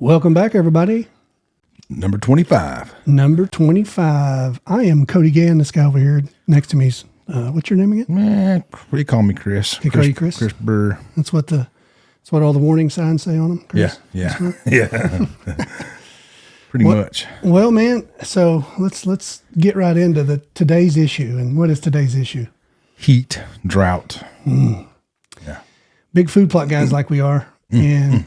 Welcome back, everybody. Number 25. I am Cody Gann. This guy over here next to me is, what's your name again? Man, what do you call me, Chris? They call you Chris? Chris Burr. That's what all the warning signs say on them, Chris? Yeah. Pretty much. Well, man, so let's get right into today's issue. And what is today's issue? Heat, drought. Yeah. Big food plot guys like we are. And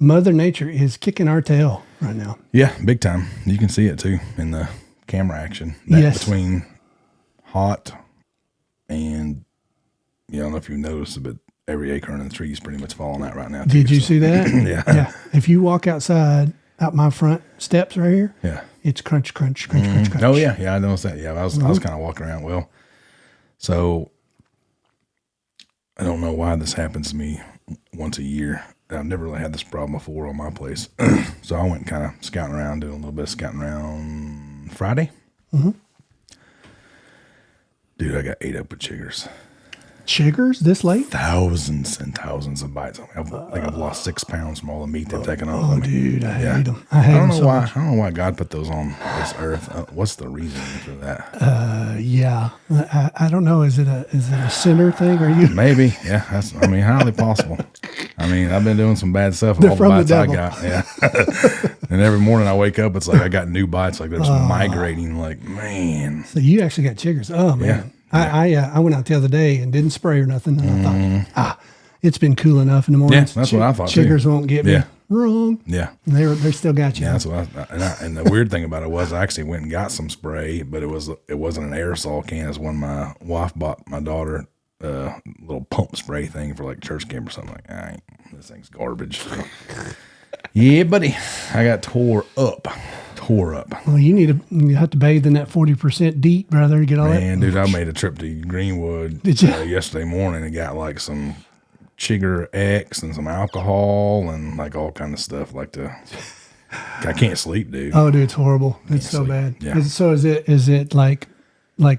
Mother Nature is kicking our tail right now. Yeah, big time. You can see it too in the camera action. Yes. Between hot and, I don't know if you've noticed, but every acorn in the tree is pretty much falling out right now. Did you see that? Yeah. If you walk outside, out my front steps right here, Yeah. it's crunch, crunch, crunch, crunch, crunch. Oh, yeah. Yeah, I noticed that. Yeah, I was kind of walking around. Well, so I don't know why this happens to me once a year. I've never really had this problem before on my place. So I went kind of scouting around, doing a little bit of scouting around Friday. Mm-hmm. Dude, I got ate up with chiggers. Chiggers this late? Thousands and thousands of bites. I've lost 6 pounds from all the meat they've taken off. Oh, dude, I hate them. I don't know why. I don't know why God put those on this earth. What's the reason for that? Yeah, I don't know. Is it a sinner thing? Or you? Maybe. Yeah. That's highly possible. I've been doing some bad stuff with all the bites I got. Yeah. And every morning I wake up, it's like I got new bites. Like they're just migrating. Like, man. So you actually got chiggers? Oh man. Yeah. I went out the other day and didn't spray or nothing, and I thought, it's been cool enough in the morning. Yeah, that's what I thought. Chiggers won't get me. Yeah. Wrong. Yeah, they still got you. Yeah, that's what and the weird thing about it was I actually went and got some spray, but it wasn't an aerosol can. It's one my wife bought my daughter a little pump spray thing for like church camp or something. Like, this thing's garbage. Yeah, buddy, I got tore up. Well, you have to bathe in that 40% DEET, brother, to get all that. Man, dude, I made a trip to Greenwood yesterday morning and got like some Chigger X and some alcohol and like all kind of stuff. I can't sleep, dude. Oh, dude, it's horrible. It's so bad. Yeah. Is it like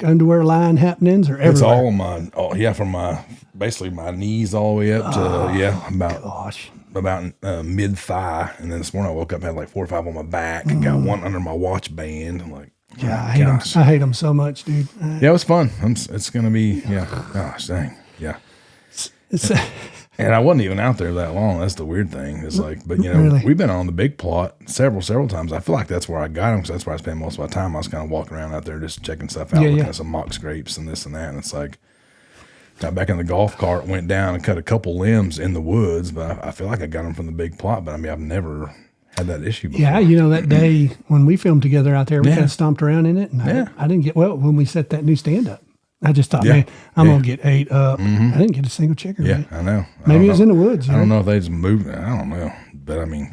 underwear line happenings or everywhere? It's all of from basically my knees all the way up to about mid thigh, and then this morning I woke up, had like 4 or 5 on my back, and got one under my watch band. I'm like, I hate them so much, dude. Yeah, it was fun. It's gonna be, gosh dang, yeah. And I wasn't even out there that long. That's the weird thing. It's like, but really? We've been on the big plot several times. I feel like that's where I got them, because that's where I spent most of my time. I was kind of walking around out there just checking stuff out, looking at some mock scrapes and this and that. And it's like, got back in the golf cart, went down and cut a couple limbs in the woods, but I feel like I got them from the big plot. But I've never had that issue before. Yeah, that day when we filmed together out there, we kind of stomped around in it, and I didn't get when we set that new stand up. I just thought, man, I'm gonna get ate up. I didn't get a single chigger. Yeah, man. I know. Maybe it was in the woods. I don't know if they just moved. I don't know, but you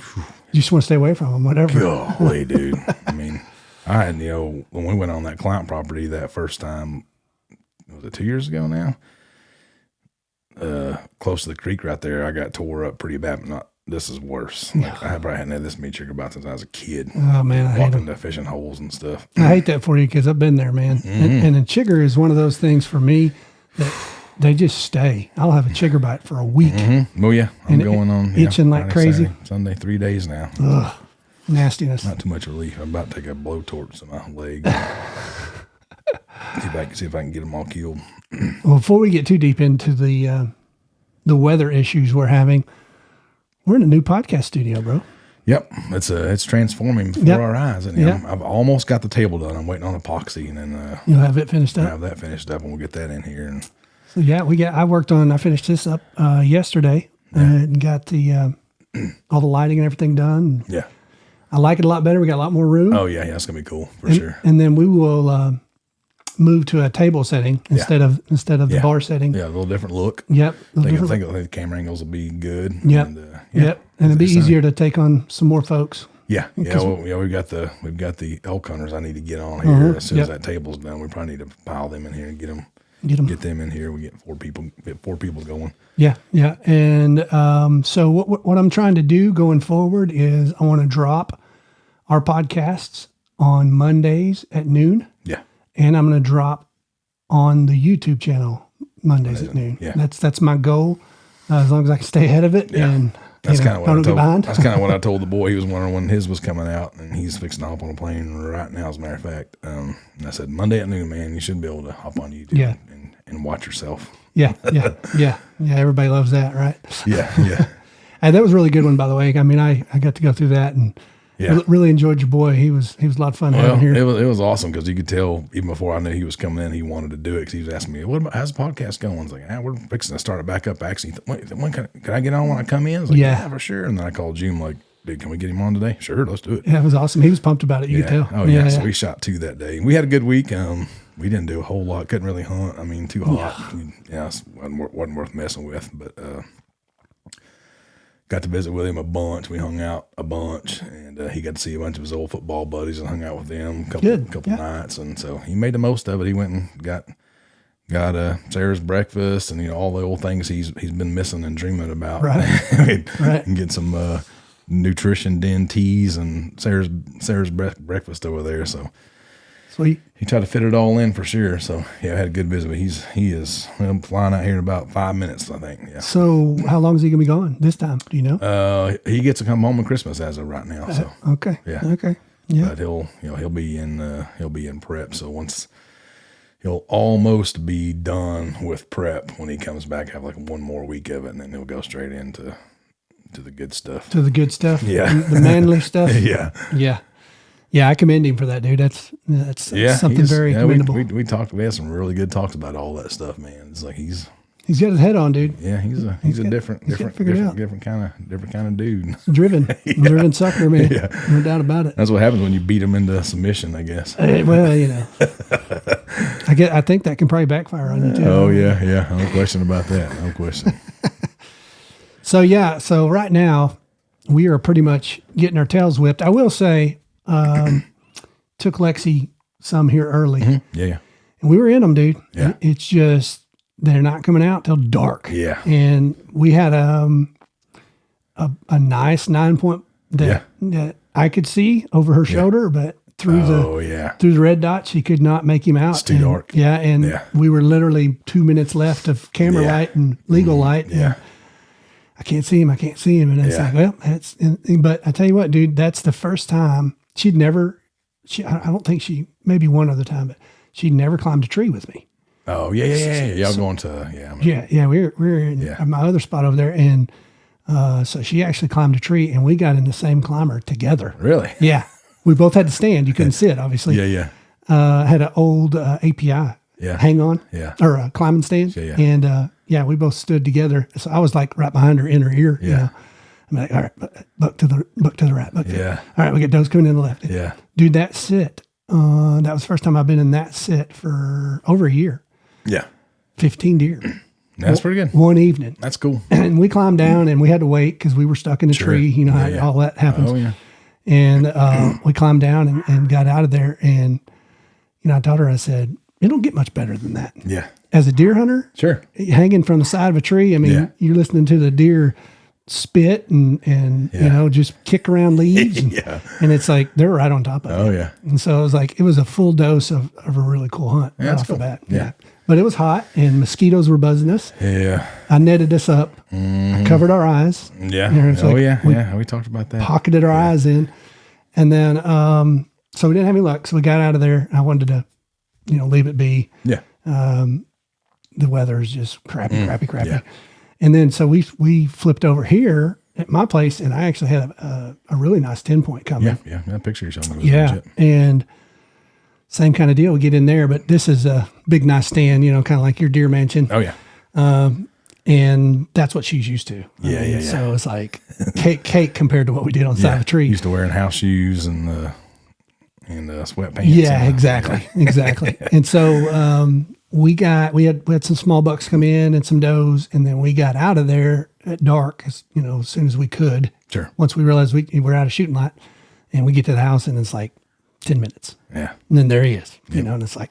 just want to stay away from them, whatever. Golly, dude. I had when we went on that client property that first time, was it 2 years ago now? Close to the creek right there, I got tore up pretty bad, but this is worse. I probably hadn't had this many chigger bites since I was a kid. Oh man, I hate walking them. to fishing holes and stuff. I hate that for you because I've been there, man. And a chigger is one of those things for me that they just stay. I'll have a chigger bite for a week. Well, yeah, I'm going on itching like Friday, crazy. Saturday, Sunday, 3 days now. Ugh, nastiness. Not too much relief. I'm about to take a blowtorch to my leg. see if I can get them all killed. Well, before we get too deep into the weather issues we're having, we're in a new podcast studio, bro. Yep, it's transforming before our eyes. And I've almost got the table done. I'm waiting on epoxy, and then you'll have it finished up. Have that finished up, and we'll get that in here. And so I finished this up yesterday and got the all the lighting and everything done. Yeah, I like it a lot better. We got a lot more room. Oh yeah, it's gonna be cool for sure. And then we will move to a table setting instead of the bar setting. Yeah, a little different look. Yep. I think the camera angles will be good. Yep. And, yep. And it'll be easier to take on some more folks. Yeah. Yeah. We've got the elk hunters I need to get on here as soon as that table's done. We probably need to pile them in here and get them in here. We get 4 people going. Yeah. Yeah. And so what I'm trying to do going forward is I want to drop our podcasts on Mondays at noon. Yeah. And I'm going to drop on the YouTube channel Mondays at noon. Yeah. That's my goal. As long as I can stay ahead of it. Yeah. And That's kind of what I told. Behind. That's kind of what I told the boy. He was wondering when his was coming out, and he's fixing to hop on a plane right now. As a matter of fact, and I said Monday at noon, man, you should be able to hop on YouTube and watch yourself. Yeah. Everybody loves that, right? Yeah. And that was a really good one, by the way. I mean, I got to go through that and really enjoyed your boy. He was a lot of fun having here. It was awesome because you could tell even before I knew he was coming in, he wanted to do it because he was asking me, how's the podcast going? I was like, we're fixing to start it back up. Actually, when can I get on when I come in? I was like, yeah, for sure. And then I called June like, dude, can we get him on today? Sure, let's do it. Yeah, it was awesome. He was pumped about it. You could tell. Oh, yeah. So we shot 2 that day. We had a good week. We didn't do a whole lot. Couldn't really hunt. I mean, too hot. Yeah, it wasn't worth messing with. But got to visit with him a bunch. We hung out a bunch, and he got to see a bunch of his old football buddies and hung out with them a couple nights. And so he made the most of it. He went and got Sarah's breakfast and all the old things he's been missing and dreaming about. Right. And get some nutrition den teas and Sarah's breakfast over there. So sweet. He tried to fit it all in for sure. So I had a good visit. But he is flying out here in about 5 minutes, I think. Yeah. So how long is he gonna be gone this time? Do you know? He gets to come home on Christmas as of right now. So okay. Yeah. Okay. Yeah. But he'll be in prep. So once he'll almost be done with prep when he comes back, have like 1 more week of it, and then he'll go straight into the good stuff. To the good stuff. Yeah. The manly stuff. Yeah. Yeah. Yeah, I commend him for that, dude. That's something very commendable. We talked. We had some really good talks about all that stuff, man. It's like he's got his head on, dude. Yeah, he's a different kind of dude. Driven sucker, man. Yeah. No doubt about it. That's what happens when you beat him into submission, I guess. Well, I think that can probably backfire on you too. Oh yeah, no question about that. No question. So right now we are pretty much getting our tails whipped. I will say. Took Lexi some here early. Mm-hmm. Yeah. And we were in them, dude. Yeah. It's just, they're not coming out till dark. Yeah. And we had a nice 9-point that I could see over her shoulder, but through the red dot, she could not make him out. It's too dark. Yeah. And we were literally 2 minutes left of camera light and legal light. Yeah. I can't see him. And it's like, well, but I tell you what, dude, that's the first time I don't think maybe one other time, but she'd never climbed a tree with me. Oh, yeah. Y'all going to, we're in my other spot over there. And so she actually climbed a tree and we got in the same climber together. Really? Yeah. We both had to stand. You couldn't sit, obviously. Yeah. Had an old API hang on or a climbing stand. Yeah. And we both stood together. So I was like right behind her in her ear. Yeah. You know? I'm like, all right, buck to the right. All right, we got those coming in the left. Yeah. Dude, that sit, that was the first time I've been in that sit for over a year. Yeah. 15 deer. That's pretty good. One evening. That's cool. And we climbed down and we had to wait because we were stuck in a tree. You know how all that happens. Oh, yeah. And we climbed down and got out of there. And, I told her, I said, it don't get much better than that. Yeah. As a deer hunter, sure, hanging from the side of a tree, I mean, you're listening to the deer spit and just kick around leaves. And, and it's like, they're right on top of it. Oh, yeah. And so it was a full dose of a really cool hunt right off the bat. Yeah. But it was hot and mosquitoes were buzzing us. Yeah. I netted us up. I covered our eyes. Yeah. We talked about that. Pocketed our eyes in. And then, so we didn't have any luck. So we got out of there. I wanted to, leave it be. Yeah. The weather is just crappy. Yeah. And then, so we flipped over here at my place and I actually had a really nice 10-point coming. Yeah. That picture you're showing me was legit. And same kind of deal. We get in there, but this is a big, nice stand, kind of like your deer mansion. Oh yeah. And that's what she's used to. Yeah. So it's like cake compared to what we did on the side of the tree. Used to wearing house shoes and sweatpants. Yeah, exactly. And so, we had some small bucks come in and some does, and then we got out of there at dark as soon as we could. Sure. Once we realized we were out of shooting light, and we get to the house and it's like 10 minutes. Yeah. And then there he is. And it's like,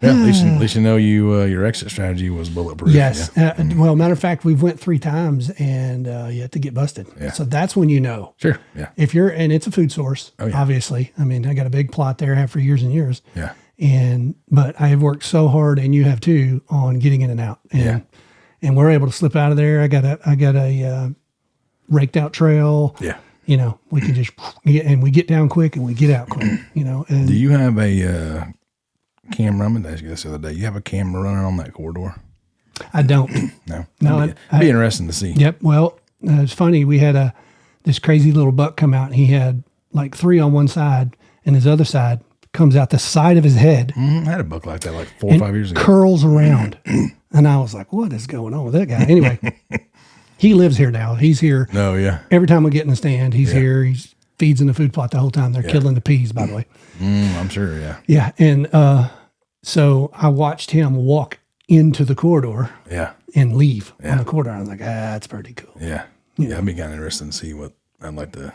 at least you know your exit strategy was bulletproof. Yes. Yeah. Well, matter of fact, we've went 3 times and you have to get busted. Yeah. So that's when you know. Sure. Yeah. And it's a food source. Oh, yeah. Obviously. I mean, I got a big plot there, I have for years and years. Yeah. But I have worked so hard, and you have too, on getting in and out. And we're able to slip out of there. I got a raked out trail. Yeah. You know, we can just we get down quick and we get out quick. You know. And do you have a camera? I'm going to ask you this the other day. You have a camera running on that corridor? I don't. No. No. It'd be interesting to see. Yep. Well, it's funny. We had this crazy little buck come out. And he had like 3 on one side, and his other side comes out the side of his head. I had a buck like that like 4 or 5 years ago. Curls around. And I was like, what is going on with that guy? Anyway, he lives here now. He's here. Oh, yeah. Every time we get in the stand, he's here. He feeds in the food plot the whole time. They're killing the peas, by the way. I'm sure, yeah. Yeah. And so I watched him walk into the corridor and leave on the corridor. I was like, that's pretty cool. Yeah. Yeah, I'd be kind of interested to see what I'd like to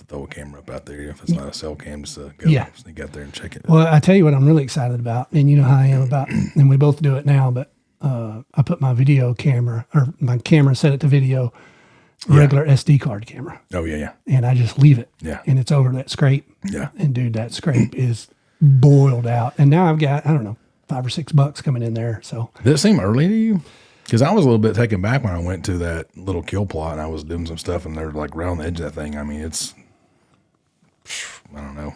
throw a camera up out there if it's not a cell cam, just to go sneak out there and check it. Well, I tell you what I'm really excited about, and you know how I am about, and we both do it now, but I put my video camera, or my camera set it to video, regular SD card camera. Oh, yeah. And I just leave it. Yeah. And it's over that scrape. Yeah. And dude, that scrape is boiled out. And now I've got, I don't know, $5 or $6 coming in there. So did it seem early to you? Because I was a little bit taken back when I went to that little kill plot and I was doing some stuff and they're like right on the edge of that thing. I mean, it's, I don't know,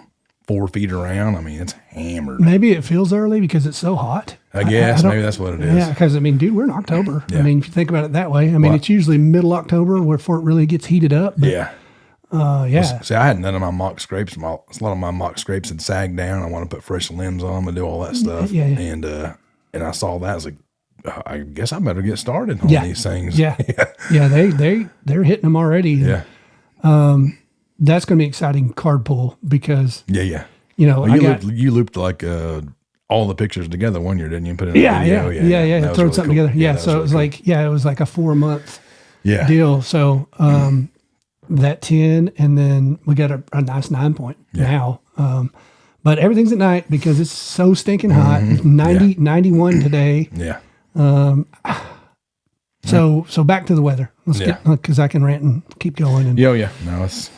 4 feet around. I mean, it's hammered. Maybe it feels early because it's so hot. I guess maybe that's what it is. Yeah, because I mean, dude, we're in October. Yeah. I mean, if you think about it that way, I mean, it's usually middle October before it really gets heated up. But, yeah. See, I had none of my mock scrapes. A lot of my mock scrapes had sagged down. I want to put fresh limbs on them and do all that stuff. Yeah. And I saw that. I was like, I guess I better get started on these things. Yeah. Yeah. They're hitting them already. Yeah. That's going to be exciting card pull because, Yeah. you know, you looped like all the pictures together one year, didn't you? Put it in a video. Yeah. Throw something together. Yeah. So it was it was like a 4-month deal. So, that 10, and then we got a nice 9-point now. But everything's at night because it's so stinking hot. It's 91 today. Yeah. So back to the weather. Let's get, because I can rant and keep going. And No, it's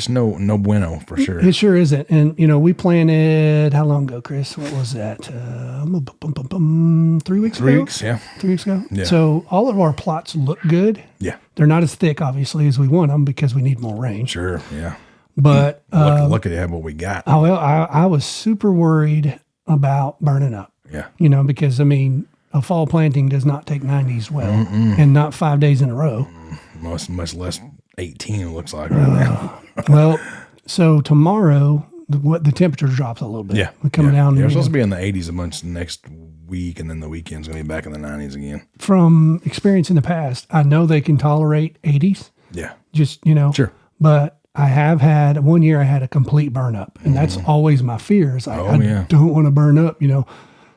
no bueno for sure. It sure isn't. And you know, we planted how long ago, Chris? What was that? 3 weeks ago. 3 weeks, yeah. 3 weeks ago. Yeah. So all of our plots look good. Yeah. They're not as thick, obviously, as we want them because we need more rain. Sure. Yeah. But lucky to have what we got. Oh, well, I was super worried about burning up. Yeah. You know, because I mean, a fall planting does not take 90s well, and not 5 days in a row. Much less 18. It looks like right now. Well, so tomorrow, the temperature drops a little bit. Yeah. We come down. We're supposed to be in the 80s a bunch next week, and then the weekend's going to be back in the 90s again. From experience in the past, I know they can tolerate 80s. Yeah. Just, you know. Sure. But I have had, one year I had a complete burn up, and that's always my fear. It's like, I don't want to burn up, you know.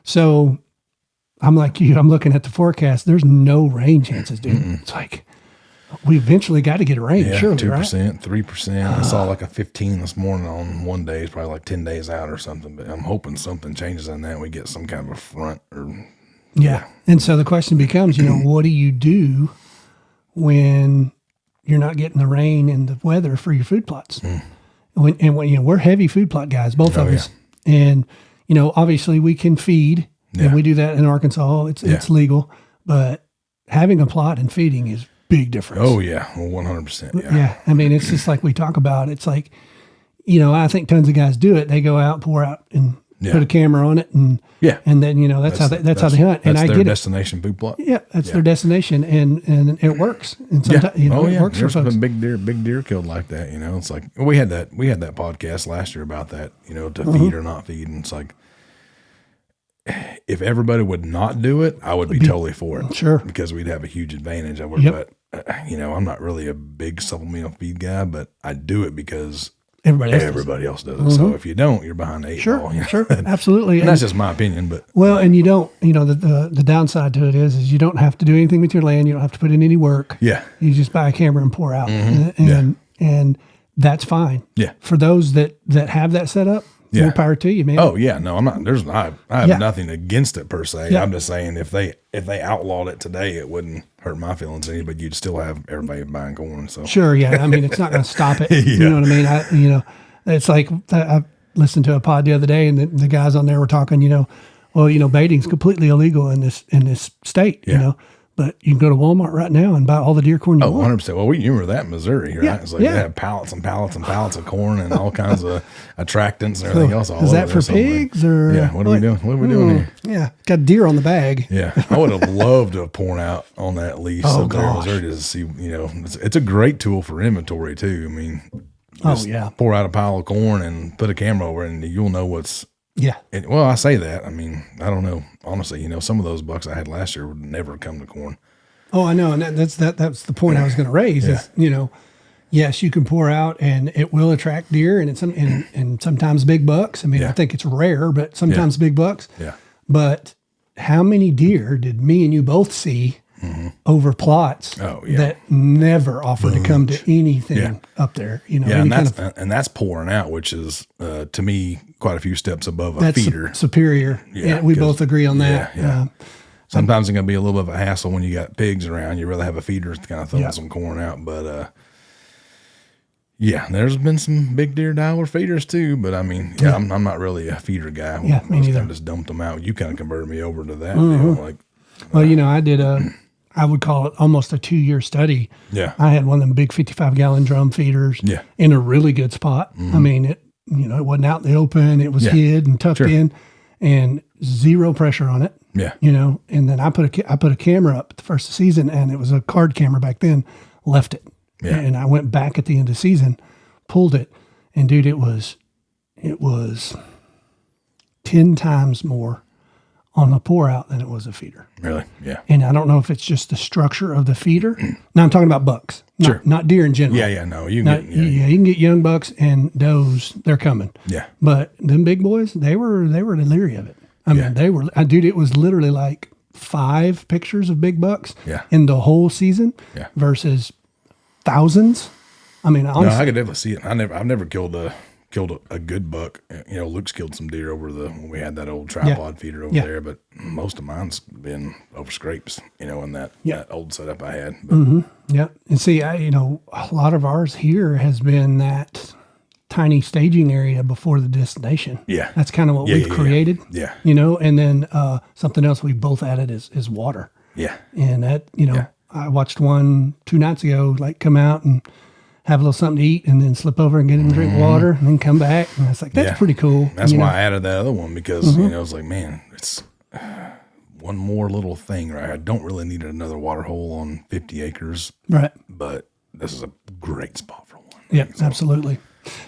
So I'm like you, I'm looking at the forecast. There's no rain chances, dude. It's like, we eventually got to get a rain, surely, 2%, right? 3%. I saw like a 15 this morning on one day. It's probably like 10 days out or something. But I'm hoping something changes on that. We get some kind of a front. Yeah. And so the question becomes, you know, what do you do when you're not getting the rain and the weather for your food plots? When you know, we're heavy food plot guys, both of us. And, you know, obviously we can feed, and we do that in Arkansas. It's legal. But having a plot and feeding is big difference. Oh, yeah. Well, 100%. Yeah. I mean, it's just like we talk about. It's like, you know, I think tons of guys do it. They go out, pour out, and put a camera on it. And and then, you know, that's how they hunt. And I get their destination food plot. Yeah, that's their destination. And it works. And sometimes, you know, it works There's for folks. been big deer killed like that. You know, it's like, we had that podcast last year about that, you know, to feed or not feed. And it's like, if everybody would not do it, I would be totally for it. Sure. Because we'd have a huge advantage over it. But, you know, I'm not really a big supplemental feed guy, but I do it because everybody else does it. So if you don't, you're behind the 8 ball. You know? Sure. Absolutely. And that's just my opinion. But and you don't, you know, the downside to it is you don't have to do anything with your land. You don't have to put in any work. Yeah. You just buy a camera and pour out. And that's fine. Yeah. For those that have that set up, more power to you, man. Oh yeah, no, I'm not. I have nothing against it per se. I'm just saying if they outlawed it today, it wouldn't hurt my feelings any. But you'd still have everybody buying corn. So sure, yeah. I mean, it's not going to stop it. You know what I mean? You know, it's like I listened to a pod the other day, and the guys on there were talking. You know, well, you know, baiting's completely illegal in this state. You know, But you can go to Walmart right now and buy all the deer corn you want. 100%. Well, you remember that in Missouri, right? Yeah, It's like they have pallets and pallets and pallets of corn and all kinds of attractants and everything else. Is that for pigs or? Yeah. What are we doing? What are we doing here? Yeah. Got deer on the bag. Yeah. I would have loved to have poured out on that lease up there in Missouri to see, it's a great tool for inventory too. I mean, pour out a pile of corn and put a camera over it and you'll know what's. Yeah. Well, I say that. I mean, I don't know. Honestly, some of those bucks I had last year would never come to corn. Oh, I know. And that's the point I was going to raise is, yes, you can pour out and it will attract deer and and sometimes big bucks. I mean, I think it's rare, but sometimes big bucks. Yeah. But how many deer did me and you both see over plots that never offered to come to anything up there? And that's pouring out, which is to me quite a few steps above a feeder. Superior. Yeah, we both agree on that. Yeah. Sometimes it's going to be a little bit of a hassle when you got pigs around. You rather have a feeder to kind of throw some corn out. But, there's been some big deer dialer feeders too. But, I mean, I'm not really a feeder guy. Yeah, me neither. I just dumped them out. You kind of converted me over to that deal. Well, I did I would call it almost a 2-year study. Yeah. I had one of them big 55-gallon drum feeders in a really good spot. I mean, it wasn't out in the open. It was hid and tucked in and zero pressure on it. Yeah. And then I put a camera up the first of the season and it was a card camera back then, left it. Yeah. And I went back at the end of the season, pulled it, and dude, it was 10 times more on the pour out than it was a feeder. Really? Yeah. And I don't know if it's just the structure of the feeder. Now I'm talking about bucks, not deer in general. Yeah. No, you can get young bucks and does. They're coming. Yeah. But them big boys, they were leery of it. I mean, they were, dude, it was literally like 5 pictures of big bucks in the whole season versus thousands. I mean, honestly. No, I could definitely see it. I've never killed a good buck. Luke's killed some deer when we had that old tripod feeder over there, but most of mine's been over scrapes, in that old setup I had. But. Yeah. And see, a lot of ours here has been that tiny staging area before the destination. Yeah. That's kind of what we've created. Yeah. And then something else we both added is water. Yeah. And that, I watched one 2 nights ago, come out and have a little something to eat and then slip over and get him and drink water and then come back. And it's like, that's pretty cool. That's why I added that other one because, I was like, man, it's one more little thing, right? I don't really need another water hole on 50 acres. Right. But this is a great spot for one. Yeah, absolutely.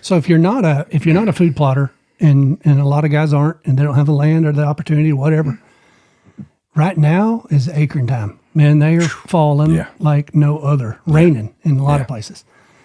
So if you're not a food plotter and a lot of guys aren't, and they don't have the land or the opportunity, whatever, right now is acorn time. Man, they are falling like no other, raining in a lot of places.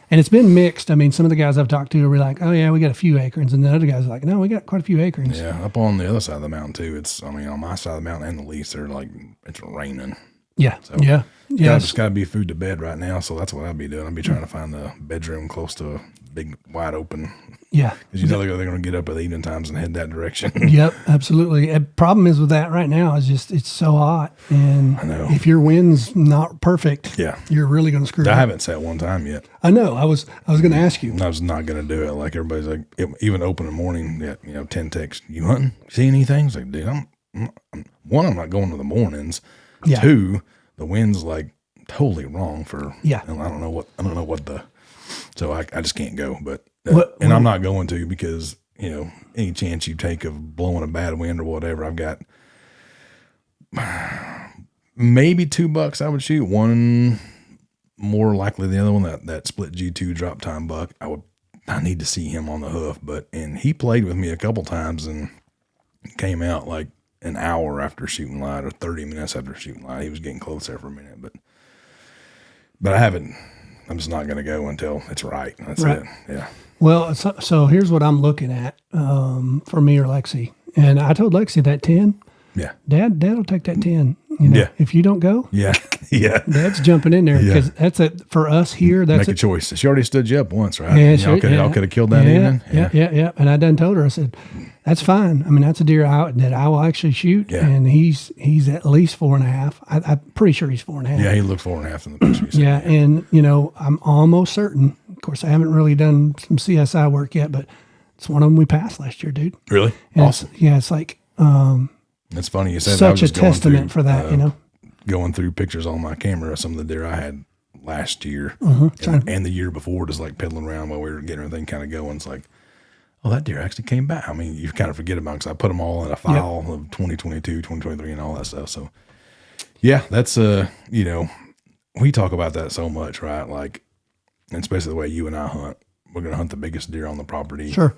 And it's been mixed. I mean, some of the guys I've talked to are like, oh yeah, we got a few acorns. And the other guys are like, no, we got quite a few acorns. Yeah. Up on the other side of the mountain too. On my side of the mountain and the lease, they're like, it's raining. Yeah. So just got to be food to bed right now. So that's what I'll be doing. I'll be trying to find a bedroom close to a big wide open. Yeah. Because they're going to get up at the evening times and head that direction. Yep, absolutely. The problem is with that right now is just it's so hot. And if your wind's not perfect, you're really going to screw up. I haven't sat one time yet. I know. I was going to ask you. I was not going to do it. Like everybody's like, even open in the morning, 10 texts. You hunting? See anything? It's like, dude, I'm not going to the mornings. Yeah. 2, the wind's like totally wrong for, I don't know what so I just can't go, but, I'm not going to because, any chance you take of blowing a bad wind or whatever, I've got maybe 2 bucks I would shoot. One more likely the other one, that split G2 drop time buck. I need to see him on the hoof, and he played with me a couple times and came out like an hour after shooting light or 30 minutes after shooting light. He was getting close there for a minute, but I'm just not going to go until it's right. That's it. Yeah. Well, so here's what I'm looking at for me or Lexi. And I told Lexi that 10. Yeah. Dad will take that 10. If you don't go. Yeah. Yeah. Dad's jumping in there because that's for us here. That's make a choice. She already stood you up once, right? Yeah. Y'all could have killed that evening. Yeah. And I done told her, I said, that's fine. I mean, that's a deer that I will actually shoot. Yeah. And he's at least 4.5. I'm pretty sure he's 4.5. Yeah. He looked 4.5 in the picture. Yeah. And, I'm almost certain. Of course, I haven't really done some CSI work yet, but it's one of them we passed last year, dude. Really? And awesome. It's like, that's funny you said such a testament for that, going through pictures on my camera of some of the deer I had last year and the year before, just like peddling around while we were getting everything kind of going. It's like, oh, that deer actually came back. I mean, you kind of forget about it because I put them all in a file of 2022, 2023 and all that stuff. So yeah, that's, you know, we talk about that so much, right? Like, and especially the way you and I hunt, we're going to hunt the biggest deer on the property. Sure.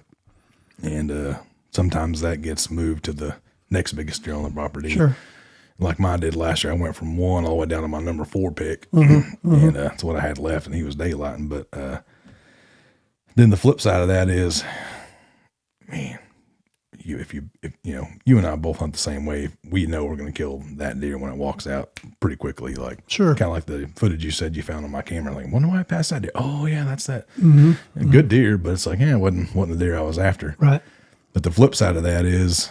And sometimes that gets moved to the next biggest deer on the property. Sure. Like mine did last year. I went from 1 all the way down to my number 4 pick. And that's what I had left, and he was daylighting. But then the flip side of that is, man, if you know, you and I both hunt the same way. We know we're going to kill that deer when it walks out pretty quickly. Like, sure, kind of like the footage you said you found on my camera. Like, wonder why I passed that deer. Oh yeah, that's that. Good deer, but it's like, yeah, it wasn't the deer I was after. Right. But the flip side of that is,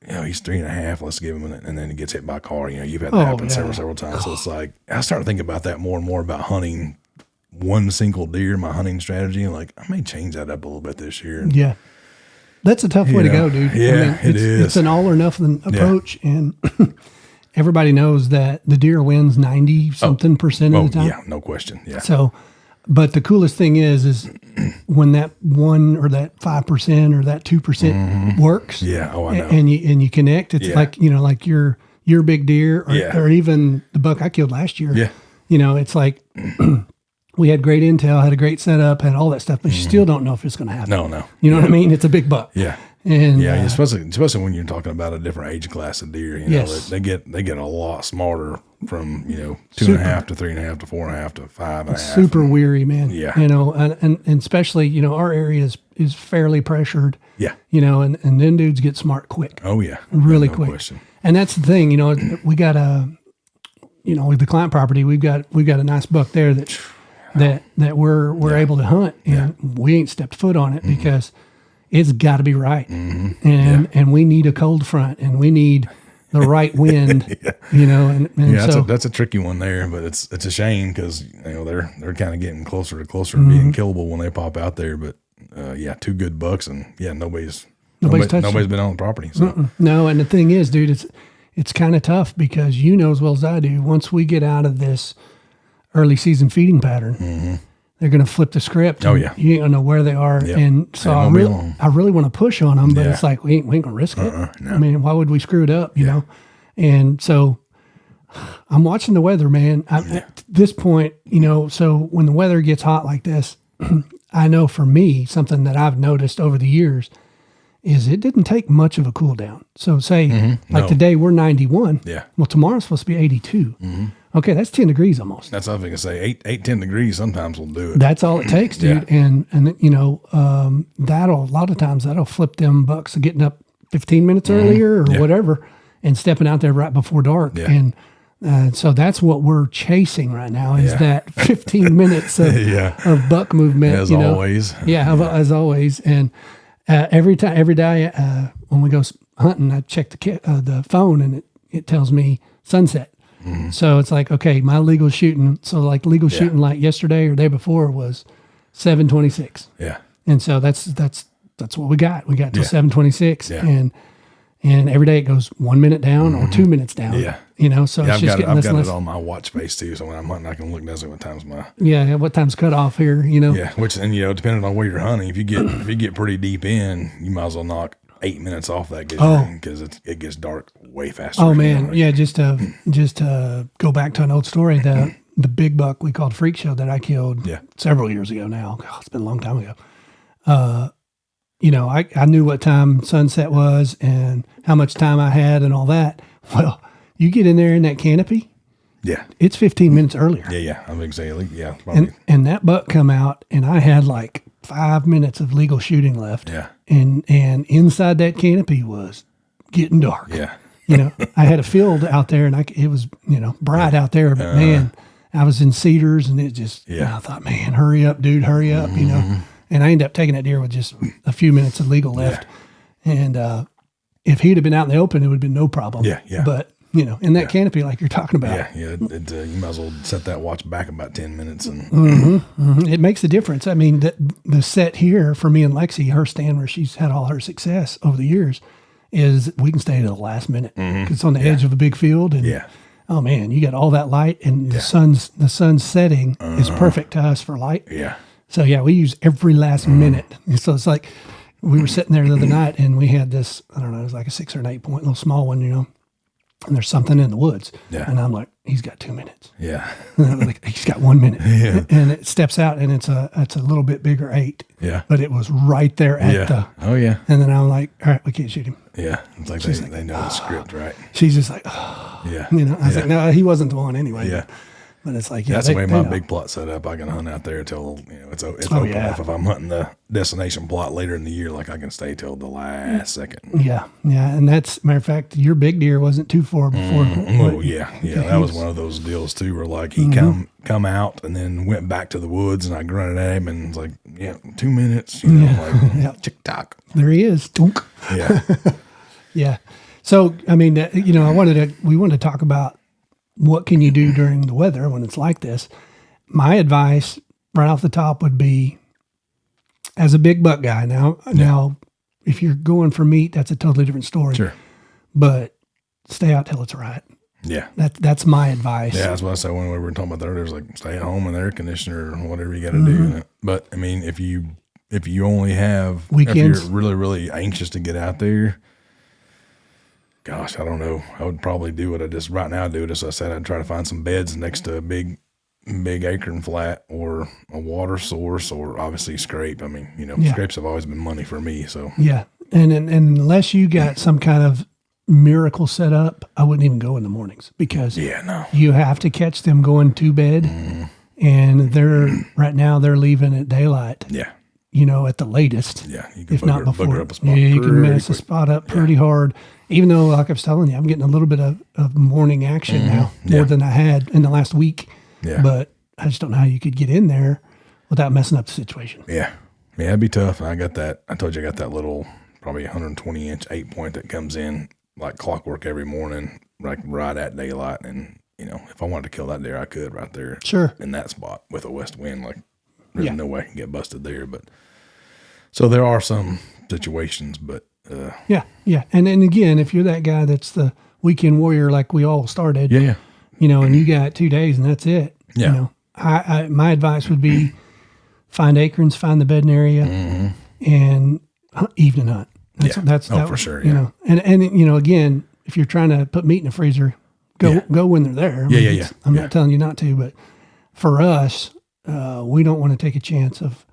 you know, he's 3.5. Let's give him and then he gets hit by a car. You know, you've had that happen several times. So it's like, I started thinking about that more and more about hunting one single deer, my hunting strategy. And like, I may change that up a little bit this year. Yeah. That's a tough way to go, dude. Yeah, I mean, it is. It's an all or nothing approach. And everybody knows that the deer wins 90-something% of the time. Yeah, no question. Yeah. So, but the coolest thing is when that 1 or that 5% or that 2% works. Yeah. Oh, I know. And you connect. It's like, you know, like your big deer or even the buck I killed last year. Yeah. You know, it's like we had great intel, had a great setup, had all that stuff, but you still don't know if it's going to happen. No. You know what I mean? It's a big buck. Yeah. And especially when you're talking about a different age class of deer, you know, they get a lot smarter from, you know, 2.5 to 3.5 to 4.5 to 5.5. Super weary, man. Yeah. You know, and especially, you know, our area is fairly pressured. Yeah. You know, and then dudes get smart quick. Oh yeah. Really no quick. Question. And that's the thing, you know, we got you know, with the client property, we've got a nice buck there that we're able to hunt, and we ain't stepped foot on it because it's got to be right. And we need a cold front, and we need the right wind, you know, and so that's a tricky one there, but it's a shame because, you know, they're kind of getting closer to being killable when they pop out there. But 2 good bucks, and nobody's been on the property. So. No, and the thing is, dude, it's kind of tough because you know as well as I do, once we get out of this early season feeding pattern, they're going to flip the script. Oh yeah, you don't know where they are, and so I really want to push on them, but it's like we ain't going to risk it. No. I mean, why would we screw it up? You know, and so I'm watching the weather, man. At this point, you know, so when the weather gets hot like this, I know for me something that I've noticed over the years is it didn't take much of a cool down. So say today we're 91. Yeah. Well, tomorrow's supposed to be 82. Okay, that's 10 degrees almost. That's what I was going to say. 10 degrees sometimes will do it. That's all it takes, dude. And you know, a lot of times that'll flip them bucks getting up 15 minutes earlier or whatever and stepping out there right before dark. Yeah. And so that's what we're chasing right now is that 15 minutes of buck movement. As always. As always. And every day when we go hunting, I check the phone and it tells me sunset. So it's like, okay, my legal shooting. So like shooting like yesterday or day before was 7:26. Yeah. And so that's what we got. We got till 7:26, and every day it goes 1 minute down or 2 minutes down. Yeah. You know, so it's just getting I've less got and less. it on my watch face too. So when I'm hunting, I can look and see what time's what time's cut off here. You know. Yeah. And you know, depending on where you're hunting, if you get pretty deep in, you might as well knock 8 minutes off that because it gets dark way faster. Oh man, just to go back to an old story, the big buck we called Freak Show that I killed several years ago now. God, it's been a long time ago. You know, I knew what time sunset was and how much time I had and all that. Well, you get in there in that canopy. Yeah. It's 15 minutes earlier. Yeah. I'm exactly. Yeah. Probably. And that buck come out and I had like 5 minutes of legal shooting left. Yeah. And inside that canopy was getting dark. Yeah. You know, I had a field out there and it was, you know, bright out there, but man, I was in cedars and it just, I thought, man, hurry up, dude, hurry up, you know. And I ended up taking that deer with just a few minutes of legal left. And if he'd have been out in the open, it would have been no problem. Yeah. But, you know, in that canopy like you're talking about. Yeah. You might as well set that watch back about 10 minutes. And It makes a difference. I mean, the set here for me and Lexi, her stand where she's had all her success over the years, is we can stay to the last minute. It's on the edge of a big field. And oh man, you got all that light, and the sun's setting is perfect to us for light. Yeah. So yeah, we use every last minute. And so it's like we were sitting there the other night, and we had this, I don't know, it was like a 6 or an 8 point, little small one, and there's something in the woods. Yeah. And I'm like, he's got 2 minutes. Yeah. And I'm like, he's got 1 minute. Yeah. And it steps out, and it's a little bit bigger 8. Yeah. But it was right there at the. Oh yeah. And then I'm like, all right, we can't shoot him. Yeah. It's like they know the script, right? She's just like, oh. Yeah. I was like, no, he wasn't the one anyway. Yeah. But it's like, That's the way my big plot set up. I can hunt out there till it's open enough. If I'm hunting the destination plot later in the year, like I can stay till the last second. Yeah, and that's matter of fact, your big deer wasn't too far before. Oh yeah. That was one of those deals too, where like he come out and then went back to the woods, and I grunted at him, and it's like 2 minutes, like tick tock. There he is. Dunk. Yeah, yeah. So I mean, we wanted to talk about what can you do during the weather when it's like this. My advice right off the top would be, as a big buck guy now, if you're going for meat, that's a totally different story. Sure. But stay out till it's right. Yeah. That's my advice. Yeah, that's what I said when we were talking about the earlier. It was like stay at home and air conditioner or whatever you got to do. But I mean, if you only have weekends, if you're really, really anxious to get out there, gosh, I don't know. I would probably do what I just right now do. As I said, I'd try to find some beds next to a big acorn flat or a water source, or obviously scrape. I mean, scrapes have always been money for me. So yeah, and unless you got some kind of miracle set up, I wouldn't even go in the mornings, because you have to catch them going to bed, and they're leaving at daylight. Yeah. At the latest. Yeah, you can if not before. Bugger up a spot you can mess quick. a spot up pretty hard. Even though, like I was telling you, I'm getting a little bit of morning action now, more than I had in the last week. Yeah. But I just don't know how you could get in there without messing up the situation. Yeah. Yeah, it'd be tough. I got that. I told you I got that little, probably 120-inch 8-point that comes in like clockwork every morning, like right at daylight. And, if I wanted to kill that deer, I could right there. Sure. In that spot with a west wind. Like, there's no way I can get busted there. But so there are some situations, but yeah. And then again, if you're that guy that's the weekend warrior, like we all started, and you got 2 days and that's it. Yeah. I my advice would be find acorns, find the bedding area, and evening hunt. That's for sure. Yeah. And again, if you're trying to put meat in the freezer, go when they're there. I'm not telling you not to, but for us, we don't want to take a chance of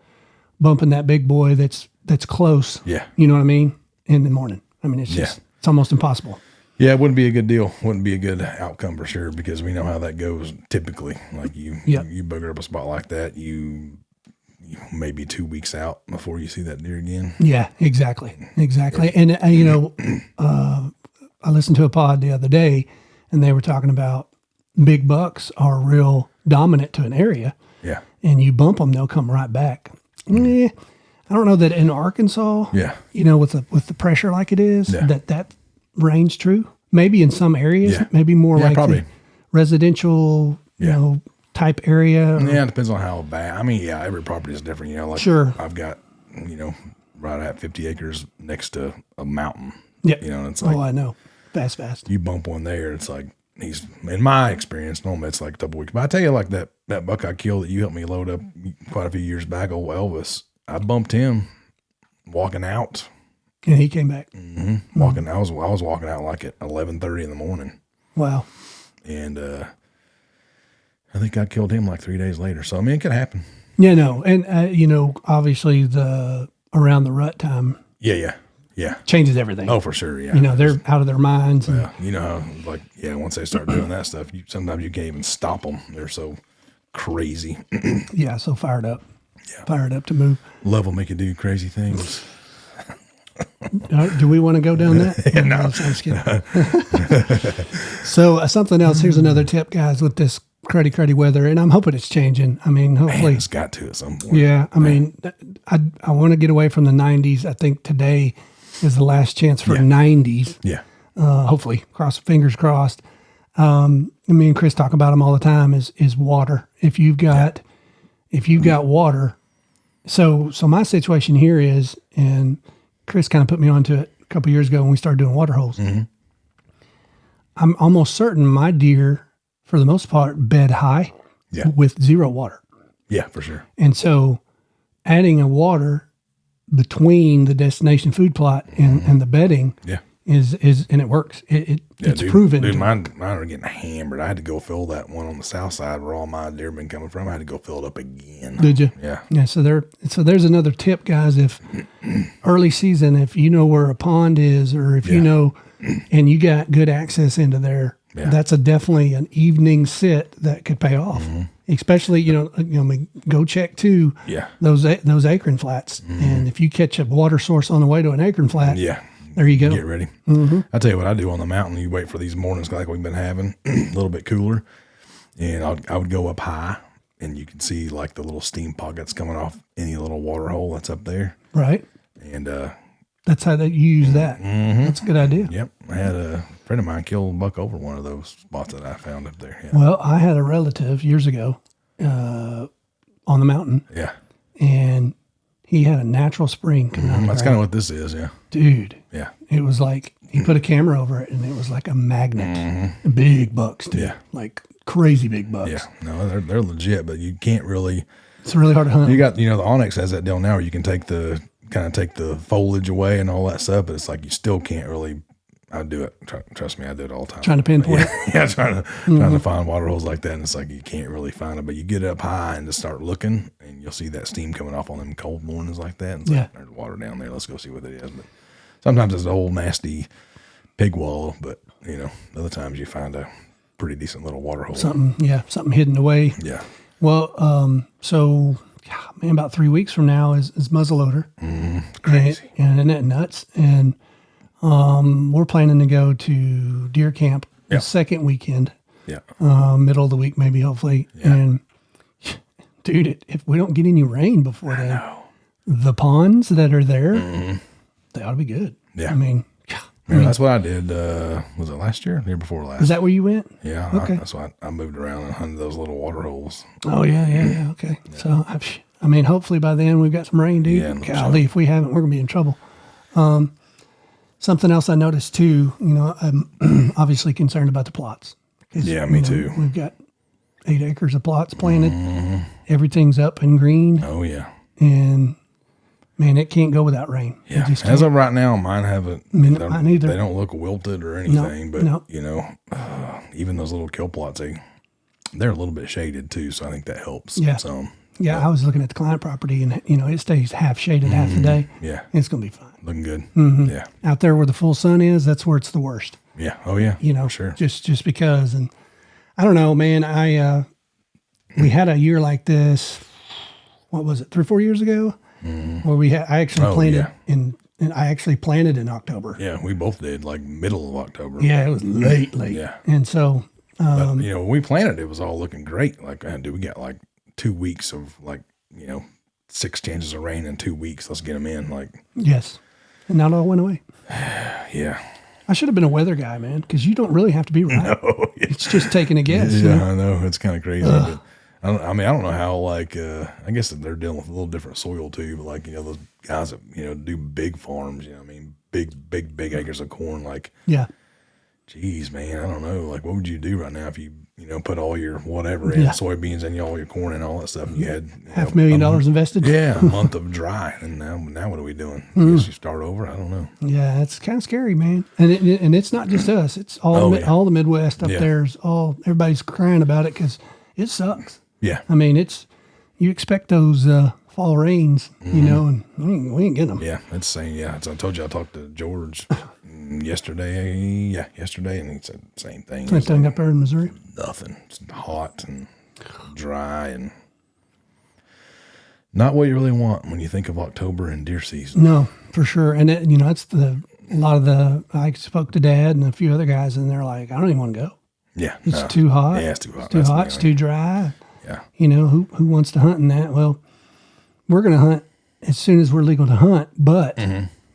bumping that big boy that's close. Yeah. You know what I mean? In the morning. I mean, it's just, it's almost impossible. Yeah, it wouldn't be a good deal. Wouldn't be a good outcome for sure, because we know how that goes typically. Like you bugger up a spot like that, you may be 2 weeks out before you see that deer again. Yeah, exactly. And, I listened to a pod the other day, and they were talking about big bucks are real dominant to an area. Yeah. And you bump them, they'll come right back. I don't know that in Arkansas, with the pressure like it is, that range true. Maybe in some areas, maybe more like probably. The residential, type area. Yeah, it depends on how bad. I mean, every property is different. Sure. I've got, right at 50 acres next to a mountain. Yeah. It's like, I know. Fast. You bump one there, it's like, he's, in my experience, normally it's like a couple weeks. But I tell you, like that buck I killed that you helped me load up quite a few years back, old Elvis, I bumped him walking out. And he came back. Mm-hmm. Walking, I was walking out like at 11:30 in the morning. Wow. And I think I killed him like 3 days later. So I mean, it could happen. Yeah, no, and obviously the around the rut time. Yeah. Changes everything. Oh, for sure. Yeah. They're out of their minds. Once they start doing that stuff, sometimes you can't even stop them. They're so crazy. Yeah, so fired up. Yeah. Fired up to move. Love will make you do crazy things. Do we want to go down that? No. I'm just kidding. So something else. Here's another tip, guys, with this cruddy weather, and I'm hoping it's changing. I mean, hopefully. It's got to at some point. Yeah, I mean, I want to get away from the 90s. I think today is the last chance for 90s. Yeah. Hopefully, fingers crossed. Me and Chris talk about them all the time. Is water. If you've got water, so my situation here is, and Chris kind of put me onto it a couple years ago when we started doing water holes. Mm-hmm. I'm almost certain my deer, for the most part, bed high with zero water. Yeah, for sure. And so adding a water between the destination food plot and the bedding is and it works. It's proven. Dude, mine are getting hammered. I had to go fill that one on the south side where all my deer been coming from. I had to go fill it up again. Did you? Yeah. Yeah. So there's another tip, guys. If early season, if you know where a pond is, or if you know, and you got good access into there, that's definitely an evening sit that could pay off. Especially, go check too. Those acorn flats, and if you catch a water source on the way to an acorn flat, there you go. Get ready. I tell you what I do on the mountain. You wait for these mornings like we've been having, a little bit cooler, and I would go up high, and you can see like the little steam pockets coming off any little water hole that's up there. Right. And that's how you use that. That's a good idea. Yep. I had a friend of mine kill a buck over one of those spots that I found up there. Yeah. Well, I had a relative years ago on the mountain. Yeah. And he had a natural spring coming out. That's kind of what this is, dude. Yeah. It was like he put a camera over it, and it was like a magnet. Big bucks, dude. Yeah. Like crazy big bucks. Yeah. No, they're legit, but you can't really. It's really hard to hunt. You got the Onyx has that deal now where you can take the foliage away and all that stuff, but it's like you still can't really. I do it. Trust me, I do it all the time. Trying to pinpoint. Trying to find water holes like that, and it's like you can't really find it. But you get up high and just start looking, and you'll see that steam coming off on them cold mornings like that. And it's like, there's water down there. Let's go see what it is. But sometimes it's an old nasty pig wallow, but other times you find a pretty decent little water hole. Something hidden away. Yeah. Well, so about 3 weeks from now is muzzleloader. Crazy. And isn't that nuts? And we're planning to go to deer camp the second weekend. Yeah. Middle of the week, maybe, hopefully. Yeah. And dude, if we don't get any rain before then, the ponds that are there, they ought to be good. Yeah. I mean, that's what I did. Was it last year? The year before last? Is that where you went? Yeah. Okay. That's why I moved around and hunted those little water holes. Oh, yeah. Okay. Yeah. So, hopefully by then we've got some rain, dude. Yeah, Golly, if we haven't, we're going to be in trouble. Something else I noticed too, I'm obviously concerned about the plots. Yeah, me too. We've got 8 acres of plots planted. Everything's up and green. Oh, yeah. And, man, it can't go without rain. Yeah. As of right now, mine haven't. Mine either. They don't look wilted or anything. But, even those little kill plots, they're a little bit shaded too. So I think that helps. Yeah. I was looking at the client property, and, it stays half shaded half the day. Yeah. It's going to be fine. Looking good. Yeah. Out there where the full sun is, that's where it's the worst. Yeah. Oh, yeah. For sure. Just because. And I don't know, man. We had a year like this, what was it, 3 or 4 years ago? Where I actually planted and I actually planted in October. Yeah, we both did, like middle of October. Yeah, it was late. Yeah. And so. But, when we planted, it was all looking great. Like, we got like 2 weeks of 6 chances of rain in 2 weeks. Let's get them in. Yes. And now it all went away. Yeah. I should have been a weather guy, man, because you don't really have to be right. No. It's just taking a guess. Yeah, I know. It's kind of crazy. But I don't know how, I guess that they're dealing with a little different soil too. But those guys that, do big farms, big acres of corn, yeah. Geez, man, I don't know. What would you do right now if you, put all your whatever in soybeans and all your corn and all that stuff, and you had $500,000 invested? Yeah, a month of dry, and now what are we doing? I guess you start over. I don't know. Yeah, it's kind of scary, man. And it's not just us. It's all the Midwest up there. Everybody's crying about it because it sucks. Yeah, I mean you expect those fall rains, and we ain't getting them. Yeah, it's saying I told you I talked to George. Yesterday, and he said the same thing. Same thing up there in Missouri? Nothing. It's hot and dry and not what you really want when you think of October and deer season. No, for sure. And that's I spoke to Dad and a few other guys, and they're like, I don't even want to go. Yeah. It's too hot. Yeah, it's too hot. It's too hot. It's too dry. Yeah. Who wants to hunt in that? Well, we're going to hunt as soon as we're legal to hunt, but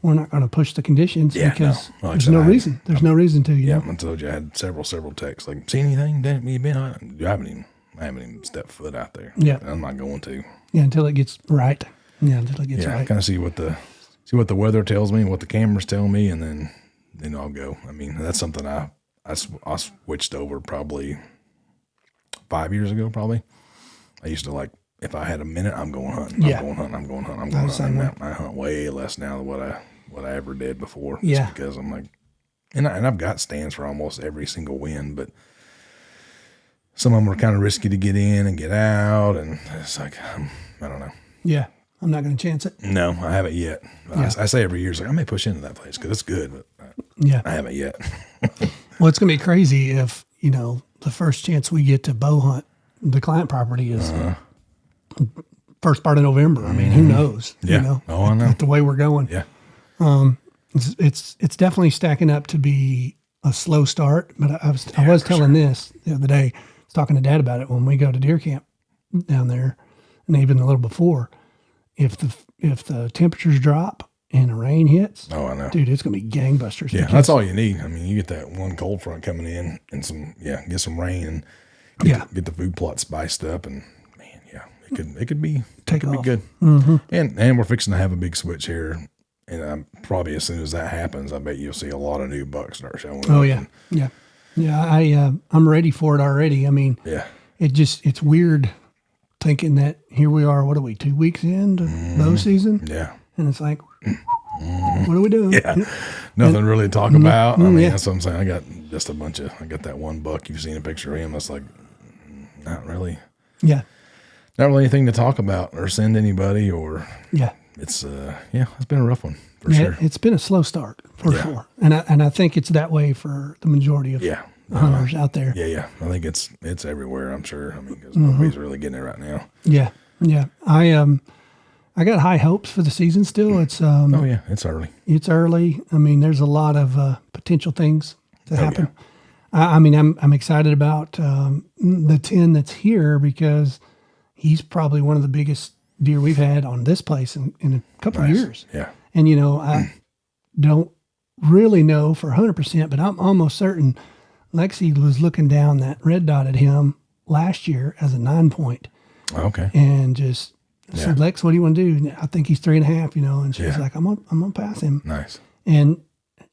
we're not going to push the conditions because there's no reason. There's no reason to, I told you I had several texts see anything? You been on? I haven't even stepped foot out there. Yeah. I'm not going to. Yeah, until it gets right. Yeah, until it gets right. Kind of see what the weather tells me, what the cameras tell me, and then I'll go. I mean, that's something I I switched over probably 5 years ago. Probably, I used to like if I had a minute, I'm going hunting. Yeah. I'm going hunting. I'm going hunting. I'm going hunting. I hunt way less now than what I ever did before. Yeah, just because I'm like, and I've got stands for almost every single wind, but some of them are kind of risky to get in and get out, and it's like I don't know. Yeah, I'm not going to chance it. No, I haven't yet. Yeah. I say every year, it's like I may push into that place because it's good, but I haven't yet. Well, it's going to be crazy if the first chance we get to bow hunt the client property is first part of November. I mean, who knows? Yeah. I know. The way we're going. Yeah. It's definitely stacking up to be a slow start. But I was telling this the other day. I was talking to Dad about it when we go to deer camp down there, and even a little before. If the temperatures drop and the rain hits, I know, dude, it's gonna be gangbusters. Yeah, that's all you need. I mean, you get that one cold front coming in and get some rain and get the food plot spiced up, and man, it could be good. Mm-hmm. And we're fixing to have a big switch here, and probably as soon as that happens, I bet you'll see a lot of new bucks start showing up. Oh yeah. I'm ready for it already. I mean, it's weird thinking that here we are. What are we? 2 weeks into bow season? Yeah, and it's like, what are we doing? Yeah, nothing really to talk about. I mean, that's what I'm saying. I got just I got that one buck. You've seen a picture of him. That's like, not really. Yeah. Not really anything to talk about or send anybody or. Yeah. It's it's been a rough one for sure. It's been a slow start for sure, and I think it's that way for the majority of hunters out there. Yeah. I think it's everywhere. I'm sure. I mean, because nobody's really getting it right now. Yeah. I got high hopes for the season still. It's it's early. It's early. I mean, there's a lot of potential things to happen. Yeah. I mean, I'm excited about the 10 that's here because he's probably one of the biggest deer we've had on this place in a couple of years. Yeah. And I don't really know for 100%, but I'm almost certain Lexi was looking down that red dot at him last year as a 9-point. Okay. And just said, Lex, what do you want to do? I think he's 3.5, and she's like, I'm gonna pass him. Nice. And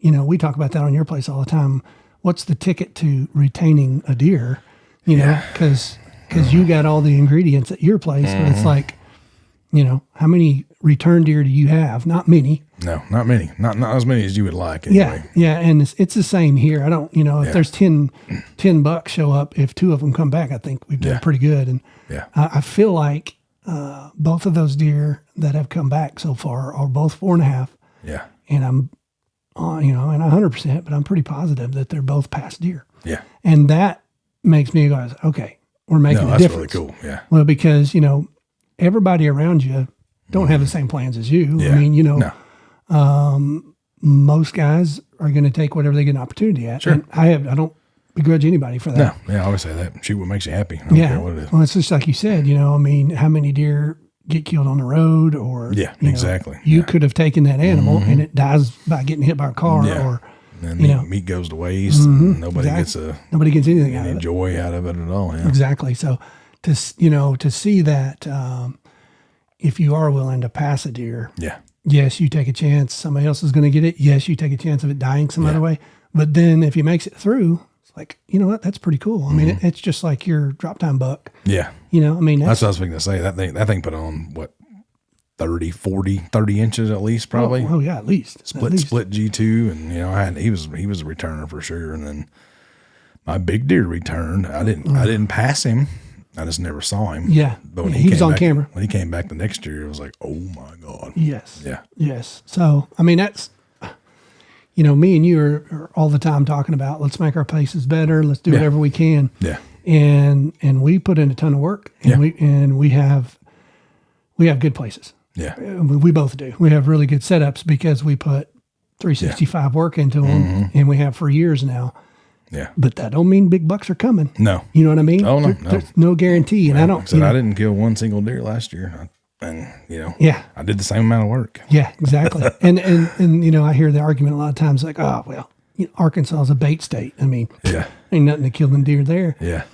we talk about that on your place all the time. What's the ticket to retaining a deer? Because you got all the ingredients at your place, but it's like, how many return deer do you have? Not many. No, not many. Not as many as you would like. Anyway. Yeah, and it's the same here. I don't, if there's 10 bucks show up, if 2 of them come back, I think we've done pretty good. And I feel like both of those deer that have come back so far are both 4.5. Yeah. And I'm, and 100%, but I'm pretty positive that they're both past deer. Yeah. And that makes me go, okay, we're making a difference. That's really cool. Yeah. Well, because, everybody around you don't have the same plans as you. Yeah. I mean, most guys are going to take whatever they get an opportunity at. Sure. And I don't begrudge anybody for that. No. Yeah, I always say that. Shoot what makes you happy. I don't care what it is. Well, it's just like you said, I mean, how many deer get killed on the road or, exactly. You could have taken that animal and it dies by getting hit by a car or, and then meat goes to waste and nobody gets anything out of it. Joy out of it at all. Yeah. Exactly. So to see that, if you are willing to pass a deer, yes, you take a chance. Somebody else is going to get it. Yes, you take a chance of it dying some other way. But then if he makes it through, it's like, you know what? That's pretty cool. I mean, it's just like your drop time buck. Yeah. I mean, that's what I was thinking to say. That thing put on what, 30 inches at least, probably. Oh yeah, at least split G2, and he was a returner for sure. And then my big deer returned. I didn't pass him. I just never saw him. Yeah. But when he was on camera. When he came back the next year, it was like, oh my God. Yes. Yeah. Yes. So, I mean, that's, me and you are all the time talking about, let's make our places better. Let's do whatever we can. Yeah. And we put in a ton of work and we have good places. Yeah. We both do. We have really good setups because we put 365 work into them and we have for years now. Yeah. But that don't mean big bucks are coming. No. You know what I mean? Oh, no. There's no guarantee. And I don't. I didn't kill one single deer last year. I did the same amount of work. Yeah, exactly. and I hear the argument a lot of times like, oh, well, Arkansas is a bait state. I mean, ain't nothing to killing deer there. Yeah.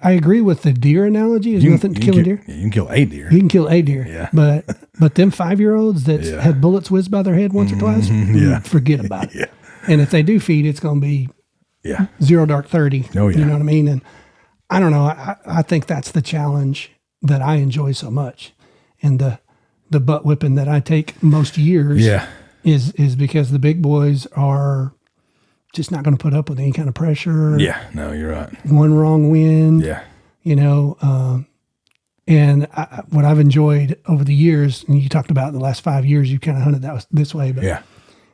I agree with the deer analogy. There's nothing to kill a deer. Yeah, you can kill a deer. You can kill a deer. Yeah. But them 5-year-olds that had bullets whizzed by their head once or twice, forget about it. Yeah. And if they do feed, it's going to be Yeah. 0 dark 30. Oh, yeah. You know what I mean? And I don't know. I think that's the challenge that I enjoy so much. And the butt whipping that I take most years is because the big boys are just not going to put up with any kind of pressure. Yeah. No, you're right. One wrong wind. Yeah. You know, and what I've enjoyed over the years, and you talked about the last 5 years, you kind of hunted that this way, but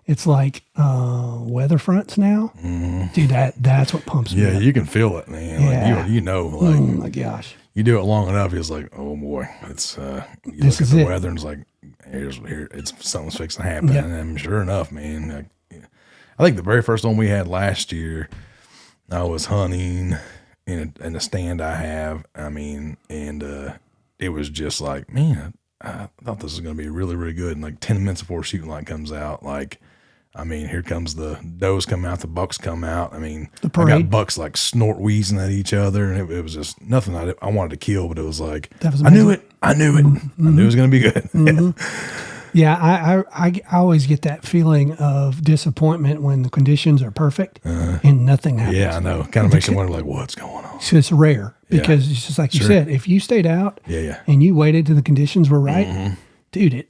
it's like weather fronts now. Mm-hmm. Dude, that's what pumps me up. You can feel it, man. Yeah. Like, you know, like, oh my gosh. You do it long enough, it's like, oh boy, it's you this look is at the it. weather and it's like, here, it's something's fixing to happen. Yep. And sure enough, man, like, I think the very first one we had last year, I was hunting in a stand I have. I mean, and it was just like, man, I thought this was going to be really, really good. And like 10 minutes before shooting light comes out, like, I mean, here comes the does come out, the bucks come out. I mean, I got bucks like snort wheezing at each other, and it was just nothing I wanted to kill, but it was like, I knew it. Mm-hmm. I knew it was going to be good. Mm-hmm. Yeah, I always get that feeling of disappointment when the conditions are perfect and nothing happens. Yeah, I know. Kind of makes you wonder, like, what's going on? So it's rare because it's just like you said, if you stayed out and you waited till the conditions were right, dude,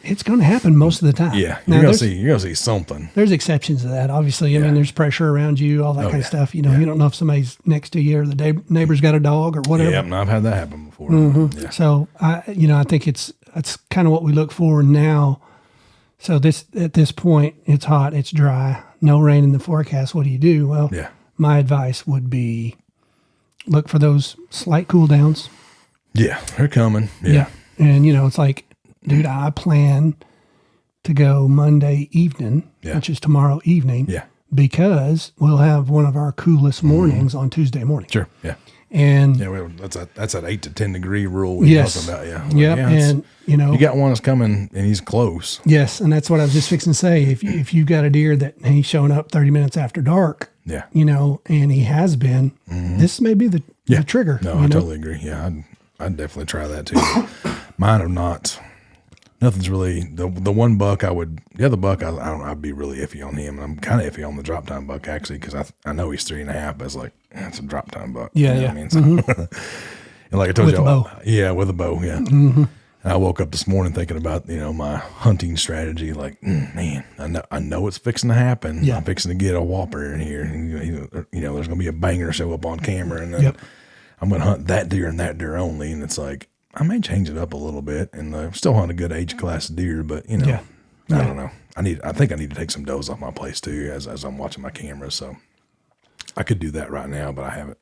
it's going to happen most of the time. Yeah, you're going to see something. There's exceptions to that, obviously. I mean, there's pressure around you, all that kind of stuff. You know, you don't know if somebody's next to you or the neighbor's got a dog or whatever. Yeah, I've had that happen before. Mm-hmm. Yeah. So I think it's kind of what we look for now. So at this point, it's hot, it's dry, no rain in the forecast. What do you do? Well, my advice would be look for those slight cool downs. Yeah, they're coming. Yeah. And it's like, dude, I plan to go Monday evening, which is tomorrow evening, because we'll have one of our coolest mornings on Tuesday morning. Sure, yeah. And that's that 8 to 10 degree rule we're talking about. Yeah, like, and you got one that's coming and he's close. Yes, and that's what I was just fixing to say. If you got a deer that he's showing up 30 minutes after dark, and he has been, this may be the trigger. No, I totally agree. Yeah, I'd definitely try that too. Mine are not. Nothing's really the one buck the other buck I don't know, I'd be really iffy on him. I'm kind of iffy on the drop time buck actually because I know he's 3.5, but it's like it's a drop time buck. Yeah, you know what I mean? So, and like I told you, with a bow, And I woke up this morning thinking about my hunting strategy. Like, man, I know it's fixing to happen. Yeah. I'm fixing to get a whopper in here. And, there's gonna be a banger show up on camera, and then I'm gonna hunt that deer and that deer only. And it's like, I may change it up a little bit and still hunt a good age class deer, but I don't know. I think I need to take some does off my place too as I'm watching my camera. So I could do that right now, but I haven't.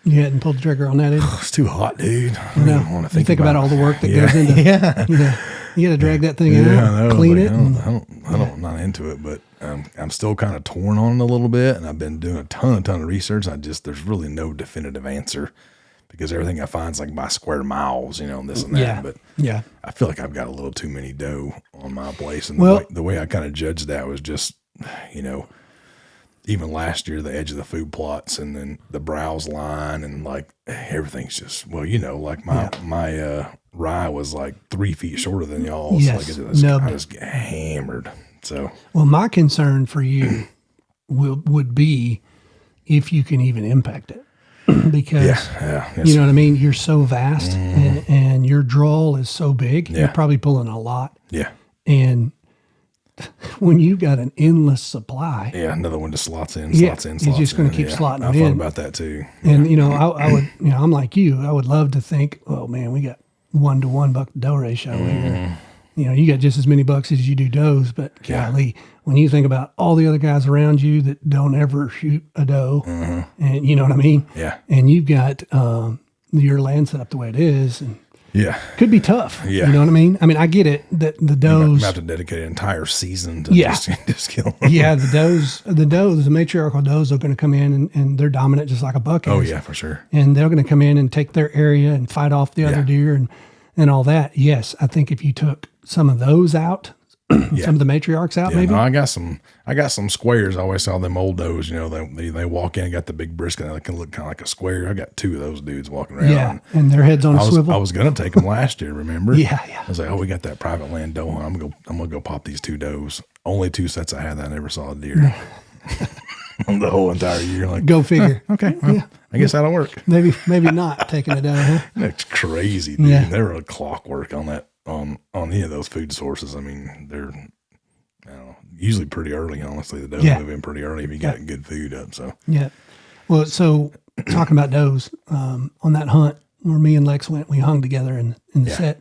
You hadn't pulled the trigger on that either? It's too hot, dude. I don't want to think about all the work that goes into you got to drag that thing out, clean it. I'm not into it, but I'm still kind of torn on it a little bit, and I've been doing a ton of research. There's really no definitive answer. Because everything I find is like by square miles, and this and that. But I feel like I've got a little too many doe on my place. And the way I kind of judged that was just, even last year, the edge of the food plots and then the browse line and like everything's just, like my rye was like 3 feet shorter than y'all's. Yes, I just get hammered. So, well, my concern for you would be if you can even impact it. Because you know what I mean? You're so vast and your drawl is so big. You're probably pulling a lot. Yeah. And when you've got an endless supply. Yeah, another one just slots in. You're just going to keep slotting it in. I thought about that too. Yeah. And, I would, I'm like you. I would love to think, oh, man, we got 1-to-1 buck to doe ratio here. You got just as many bucks as you do does, but golly, when you think about all the other guys around you that don't ever shoot a doe, and you know what I mean? Yeah. And you've got your land set up the way it is, and could be tough. Yeah. You know what I mean? I mean, I get it that the does. You have to dedicate an entire season to just kill them. Yeah, the matriarchal does are going to come in and they're dominant just like a buck is. Oh, yeah, for sure. And they're going to come in and take their area and fight off the other deer and all that. Yes, I think if you took some of those out, some of the matriarchs out, maybe. No, I got some squares. I always saw them old does. They walk in and got the big brisket. They can look kind of like a square. I got 2 of those dudes walking around. Yeah, and their heads on a swivel. I was gonna take them last year. Remember? Yeah. I was like, oh, we got that private land doe hunt. I'm gonna go pop these 2 does. Only 2 sets I had that I never saw a deer. the whole entire year. Like, go figure. Okay, well, I guess that'll work. Maybe not taking a doe, huh? That's crazy, dude. Yeah. They're a clockwork on that on any of those food sources. I mean, they're usually pretty early. Honestly, the does move in pretty early if you got good food up. So yeah. Well, so talking about does, on that hunt where me and Lex went, we hung together in the set.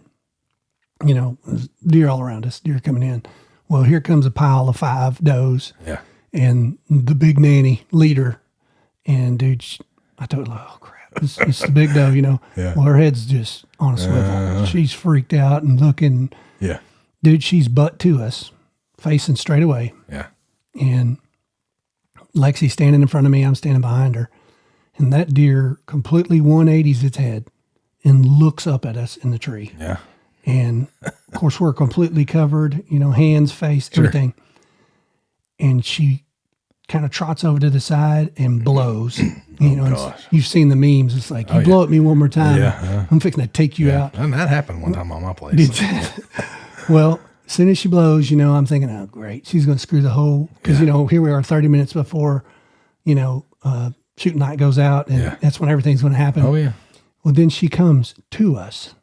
There's deer all around us, deer coming in. Well, here comes a pile of 5 does. Yeah. And the big nanny leader, and dude, I told her, oh crap, it's the big doe, Yeah. Well, her head's just on a swivel. She's freaked out and looking. Yeah. Dude, she's butt to us, facing straight away. Yeah. And Lexi's standing in front of me, I'm standing behind her. And that deer completely 180s its head and looks up at us in the tree. Yeah. And of course, we're completely covered, hands, face, everything. And she kind of trots over to the side and blows. You've seen the memes. It's like, you blow at me one more time, I'm fixing to take you out. And that happened one time on my place. Well, as soon as she blows, I'm thinking, oh, great. She's going to screw the whole, because, here we are 30 minutes before, shooting night goes out, and that's when everything's going to happen. Oh, yeah. Well, then she comes to us.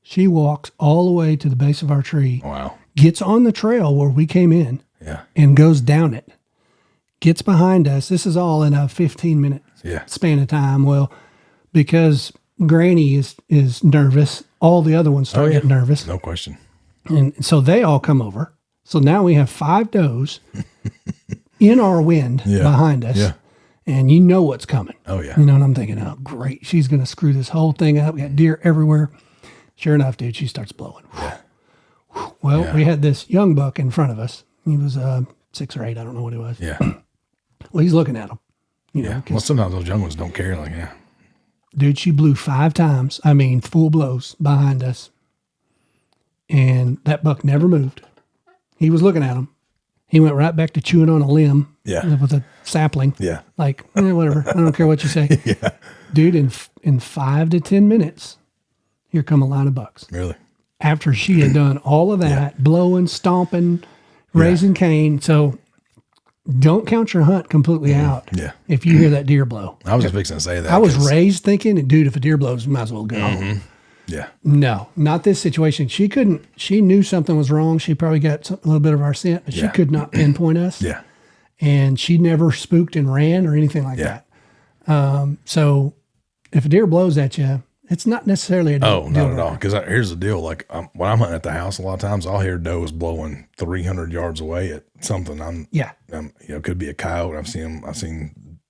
She walks all the way to the base of our tree. Wow. Gets on the trail where we came in. Yeah. And goes down it. Gets behind us. This is all in a 15-minute span of time. Well, because Granny is nervous, all the other ones start getting nervous. No question. And so they all come over. So now we have 5 does in our wind behind us. Yeah. And you know what's coming. Oh, yeah. And I'm thinking, oh, great. She's going to screw this whole thing up. We got deer everywhere. Sure enough, dude, she starts blowing. Yeah. Well, we had this young buck in front of us. He was 6 or 8. I don't know what he was. Yeah. Well, he's looking at him. Well, sometimes those young ones don't care. Like, Dude, she blew 5 times. I mean, full blows behind us. And that buck never moved. He was looking at him. He went right back to chewing on a limb. Yeah. With a sapling. Yeah. Like, whatever. I don't care what you say. Yeah. Dude, in 5 to 10 minutes, here come a line of bucks. Really? After she had done all of that, blowing, stomping, raising cane. So don't count your hunt completely out. Yeah. If you hear that deer blow. I was just fixing to say that. I was raised thinking, dude, if a deer blows, you might as well go. Mm-hmm. Yeah. No, not this situation. She knew something was wrong. She probably got a little bit of our scent, but she could not pinpoint us. Yeah. And she never spooked and ran or anything like that. So if a deer blows at you, it's not necessarily a deal. Oh, not at all. Because here's the deal. Like when I'm hunting at the house, a lot of times I'll hear does blowing 300 yards away at something. Could be a coyote.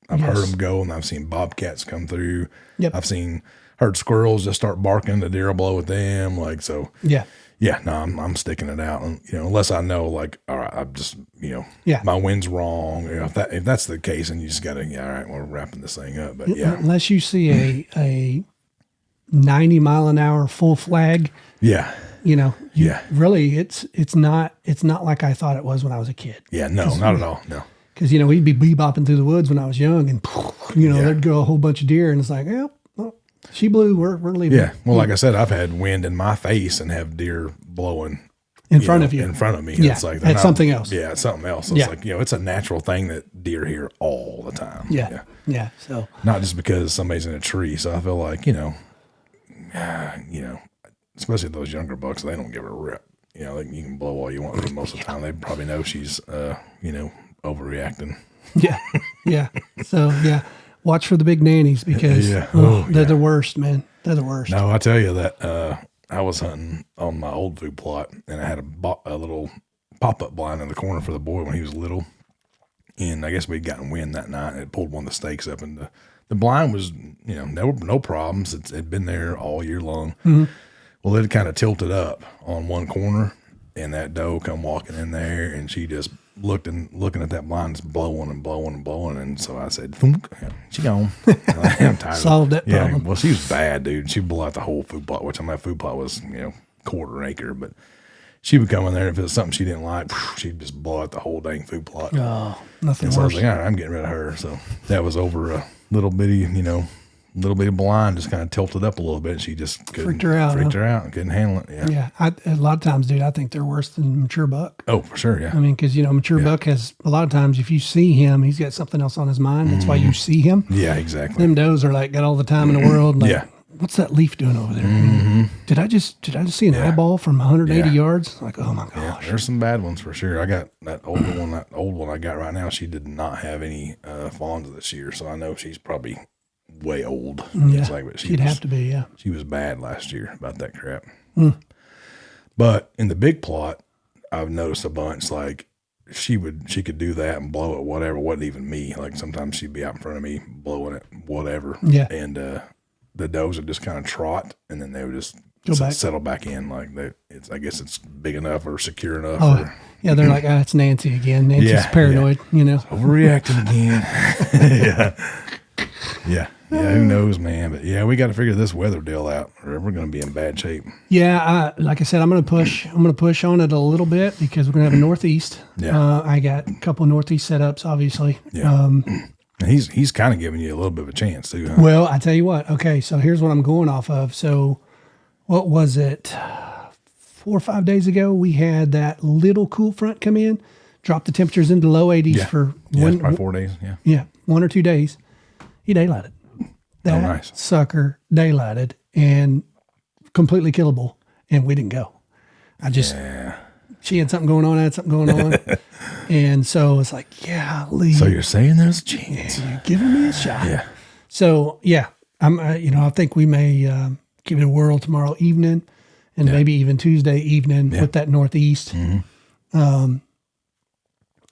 I've heard them go, and I've seen bobcats come through. Yep. I've heard squirrels just start barking. The deer will blow at them. Like, so. Yeah. Yeah. No, I'm sticking it out. And, unless I know, like, all right, I'm just, my wind's wrong. If that's the case, and you just got to, all right, we're wrapping this thing up. But unless you see a 90 mile an hour full flag. Yeah. Really, it's not like I thought it was when I was a kid. Yeah. No, not at all. No. Because, we'd be bebopping through the woods when I was young, and, there'd go a whole bunch of deer, and it's like, she blew, we're leaving. Yeah. Well, like I said, I've had wind in my face and have deer blowing in front of you. In front of me. Yeah. It's like, that's something else. Yeah. It's something else. It's like, it's a natural thing that deer hear all the time. Yeah. Yeah. So not just because somebody's in a tree. So I feel like, especially those younger bucks, they don't give a rip. You can blow all you want, but most of the time they probably know she's, overreacting. Yeah. Yeah. So watch for the big nannies because they're the worst, man. They're the worst. No, I tell you that, I was hunting on my old food plot, and I had a little pop-up blind in the corner for the boy when he was little. And I guess we'd gotten wind that night, and it pulled one of the stakes up, and the blind was, no problems. It'd been there all year long. Mm-hmm. Well, it kind of tilted up on one corner, and that doe come walking in there, and she just looking at that blind, just blowing and blowing and blowing. And so I said, "Thunk, she gone." I'm tired. Solved that problem. Yeah, well, she was bad, dude. She blew out the whole food plot, which on that food plot was, quarter acre, but she would come in there, if it was something she didn't like, she'd just blow out the whole dang food plot. Oh, nothing and worse. So I was like, all right, I'm getting rid of her. So that was over a little bitty, little bit of blind just kind of tilted up a little bit. She just freaked her out and couldn't handle it. Yeah. Yeah. A lot of times, dude, I think they're worse than mature buck. Oh, for sure. Yeah. I mean, because, mature buck has a lot of times, if you see him, he's got something else on his mind. That's why you see him. Yeah, exactly. Them does are like, got all the time in the world. Like, what's that leaf doing over there? Did I just see an eyeball from 180 yards? Like, oh my gosh. Yeah, there's some bad ones for sure. I got that old one I got right now. She did not have any fawns this year. So I know she's probably way old. Yeah. It's like, She'd have to be, yeah. She was bad last year about that crap. But in the big plot, I've noticed a bunch, like she could do that and blow it, whatever. It wasn't even me. Like sometimes she'd be out in front of me blowing it, whatever. Yeah. And the does would just kind of trot, and then they would just settle back in. Like I guess it's big enough or secure enough. Oh, yeah, they're like, it's Nancy again. Nancy's paranoid, Overreacting again. Yeah. Who knows, man? But yeah, we got to figure this weather deal out, or we're going to be in bad shape. Yeah, like I said, I'm going to push on it a little bit because we're going to have a northeast. Yeah. I got a couple of northeast setups, obviously. Yeah. And he's kind of giving you a little bit of a chance too, huh? Well, I tell you what. Okay, so here's what I'm going off of. So, what was it? 4 or 5 days ago, we had that little cool front come in, drop the temperatures into low 80s for probably 4 days. Yeah, 1 or 2 days. He daylighted. That nice. Sucker daylighted and completely killable, and we didn't go. She had something going on, I had something going on. And so it's like, golly. So you're saying there's a chance. You're giving me a shot. Yeah. So, I'm, I think we may give it a whirl tomorrow evening and maybe even Tuesday evening with that northeast. I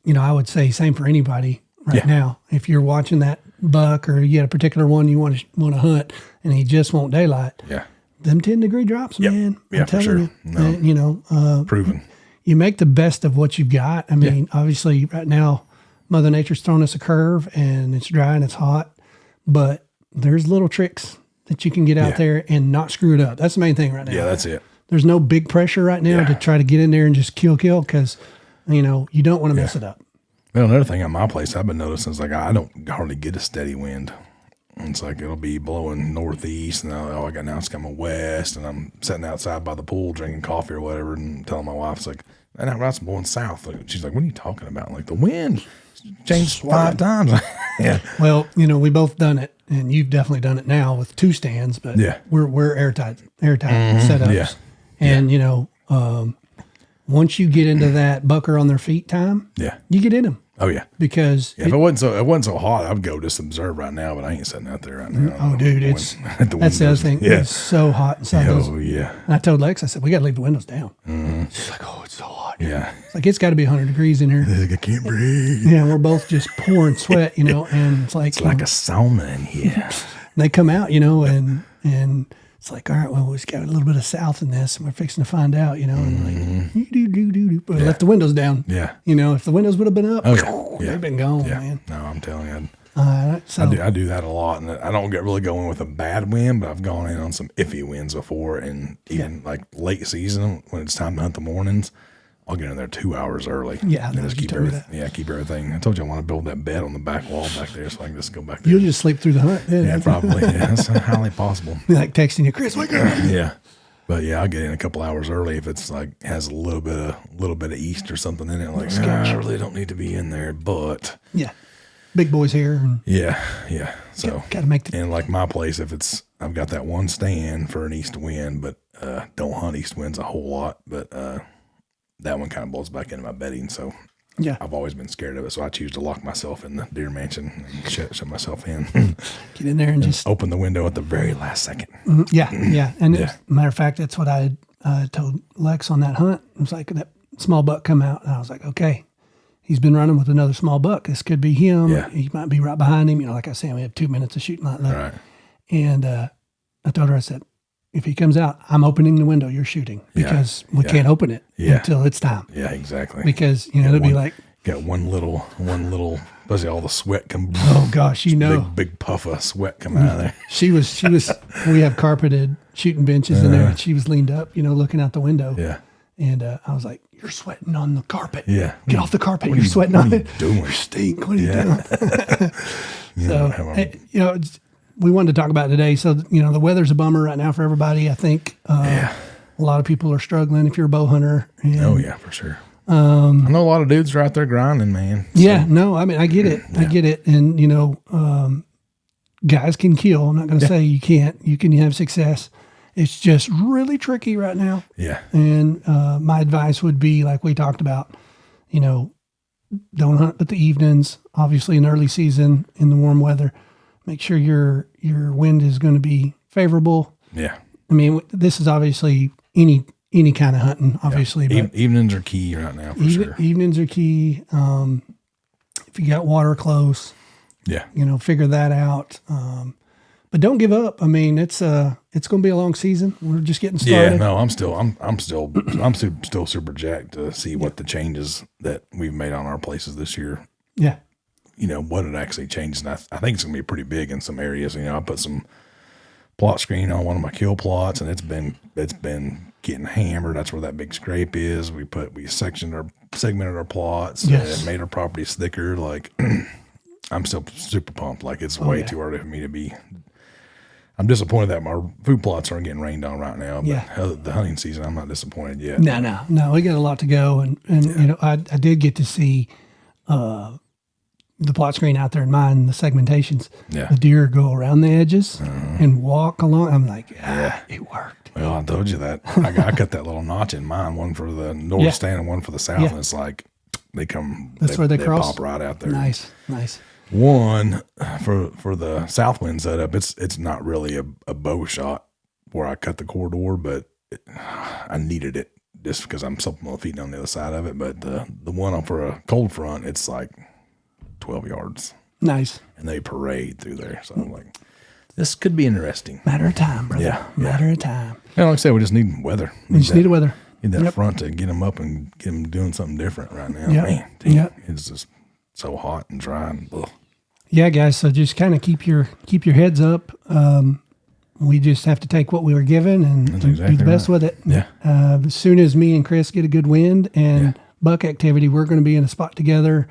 would say same for anybody now. If you're watching that buck or you got a particular one you want to hunt and he just won't daylight. Yeah. Them 10-degree drops, man. I'm telling you. No. Proven. You make the best of what you've got. I mean, obviously right now Mother Nature's thrown us a curve and it's dry and it's hot, but there's little tricks that you can get out there and not screw it up. That's the main thing right now. Yeah, that's it. There's no big pressure right now to try to get in there and just kill because, you don't want to mess it up. Well, another thing on my place I've been noticing is like I don't hardly get a steady wind. It's like it'll be blowing northeast, and I got now it's coming west, and I'm sitting outside by the pool drinking coffee or whatever, and telling my wife, it's like, and now it's blowing south. She's like, what are you talking about? Like the wind changed 5 times. Yeah. Well, we both done it, and you've definitely done it now with 2 stands, but we're airtight setups. Yeah. And once you get into that bucker on their feet time, you get in them. Oh yeah, because if it wasn't so hot, I'd go just observe right now. But I ain't sitting out there right now. Oh, dude, that's the other thing. Yeah. It's so hot inside. Oh yeah. And I told Lex, I said we got to leave the windows down. She's like, oh, it's so hot. Yeah. It's like it's got to be 100 degrees in here. I can't breathe. Yeah, we're both just pouring sweat, and it's like a sauna in here. They come out, and. It's like, all right, well, we've got a little bit of south in this, and we're fixing to find out, and like, but left the windows down. Yeah. If the windows would have been up, they've been gone, man. No, I'm telling you. So I do that a lot, and I don't really go in with a bad wind, but I've gone in on some iffy winds before, and even like late season when it's time to hunt the mornings, I'll get in there 2 hours early. Yeah, and just keep everything. I told you I want to build that bed on the back wall back there so I can just go back there. You'll just sleep through the hunt. Yeah, probably. Yeah, that's highly possible. Like texting you, Chris, wake up. Yeah. But yeah, I'll get in a couple hours early if it's like has a little bit of east or something in it. Like, I really don't need to be in there, but big boys here. And yeah. So got to make the and like my place, if it's I've got that one stand for an east wind, but don't hunt east winds a whole lot, but that one kind of blows back into my bedding, so I've always been scared of it. So I choose to lock myself in the deer mansion and shut myself in. Get in there and just open the window at the very last second. Yeah. And matter of fact, that's what I told Lex on that hunt. It was like that small buck come out, and I was like, okay, he's been running with another small buck. This could be him. Yeah. He might be right behind him. Like I said, we have 2 minutes of shooting light left. Right. And I told her, I said, if he comes out, I'm opening the window, you're shooting, because we can't open it until it's time. Yeah, exactly. Because, it'll be like. Got one little, especially all the sweat come. Oh gosh, big puff of sweat come out of there. She was, we have carpeted shooting benches in there, and she was leaned up, looking out the window. Yeah. And I was like, you're sweating on the carpet. Yeah. Get off the carpet. You're sweating on it. Doing? You stink. What are you doing? So, we wanted to talk about today. So, the weather's a bummer right now for everybody. I think a lot of people are struggling if you're a bow hunter. And, oh, yeah, for sure. I know a lot of dudes are out there grinding, man. So. Yeah, no, I mean, I get it. I get it. And, guys can kill. I'm not going to say you can't. You can have success. It's just really tricky right now. Yeah. And my advice would be, like we talked about, don't hunt at the evenings, obviously in early season in the warm weather. Make sure your wind is going to be favorable. Yeah. I mean, this is obviously any kind of hunting, obviously. Yeah. But evenings are key right now, for sure. Evenings are key. If you got water close, figure that out. But don't give up. I mean, it's going to be a long season. We're just getting started. Yeah, no, I'm still super jacked to see what the changes that we've made on our places this year. Yeah. What it actually changes. And I think it's going to be pretty big in some areas. I put some plot screen on one of my kill plots, and it's been getting hammered. That's where that big scrape is. We segmented our plots. Yes. And made our properties thicker. Like, I'm still super pumped. Like, it's way too early for me to be. I'm disappointed that my food plots aren't getting rained on right now. But the hunting season, I'm not disappointed yet. No. We got a lot to go, and I did get to see the plot screen out there in mine, the segmentations. Yeah. The deer go around the edges and walk along. I'm like, it worked. Well, I told you that. I cut that little notch in mine, one for the north stand and one for the south, and it's like they come. That's where they cross. Pop right out there. Nice. One for the south wind setup, it's not really a bow shot where I cut the corridor, but I needed it just because I'm supplemental feeding on the other side of it. But the one for a cold front, it's like 12 yards. Nice. And they parade through there. So I'm like, this could be interesting. Matter of time, brother. Yeah. Matter of time. And like I said, we just need weather. Need the weather. Need that front to get them up and get them doing something different right now. Yep. Man, it's just so hot and dry and ugh. Yeah, guys. So just kind of keep your heads up. We just have to take what we were given and do the best with it. Yeah. As soon as me and Chris get a good wind and buck activity, we're going to be in a spot together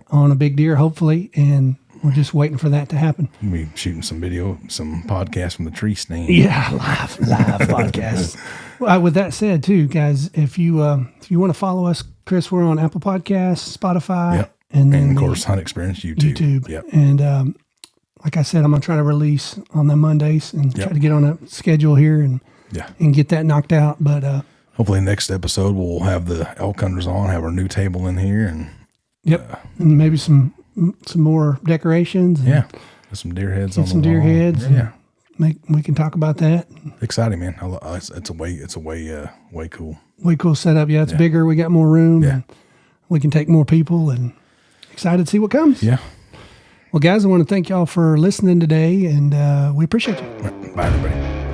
on a big deer, hopefully, and we're just waiting for that to happen. We'll be shooting some podcasts from the tree stand. Yeah, live podcasts. With that said, too, guys, if you want to follow us, Chris, we're on Apple Podcasts, Spotify, and then of course, Hunt Experience YouTube. Yep. And like I said, I'm going to try to release on the Mondays and try to get on a schedule here and get that knocked out. But hopefully next episode we'll have the elk hunters on, have our new table in here, and and maybe some more decorations. And some deer heads on the some deer wall. heads. We can talk about that. Exciting, man. It's a way cool. Way cool setup. Yeah, it's bigger. We got more room. Yeah. And we can take more people, and excited to see what comes. Yeah. Well, guys, I want to thank y'all for listening today, and we appreciate you. Bye, everybody.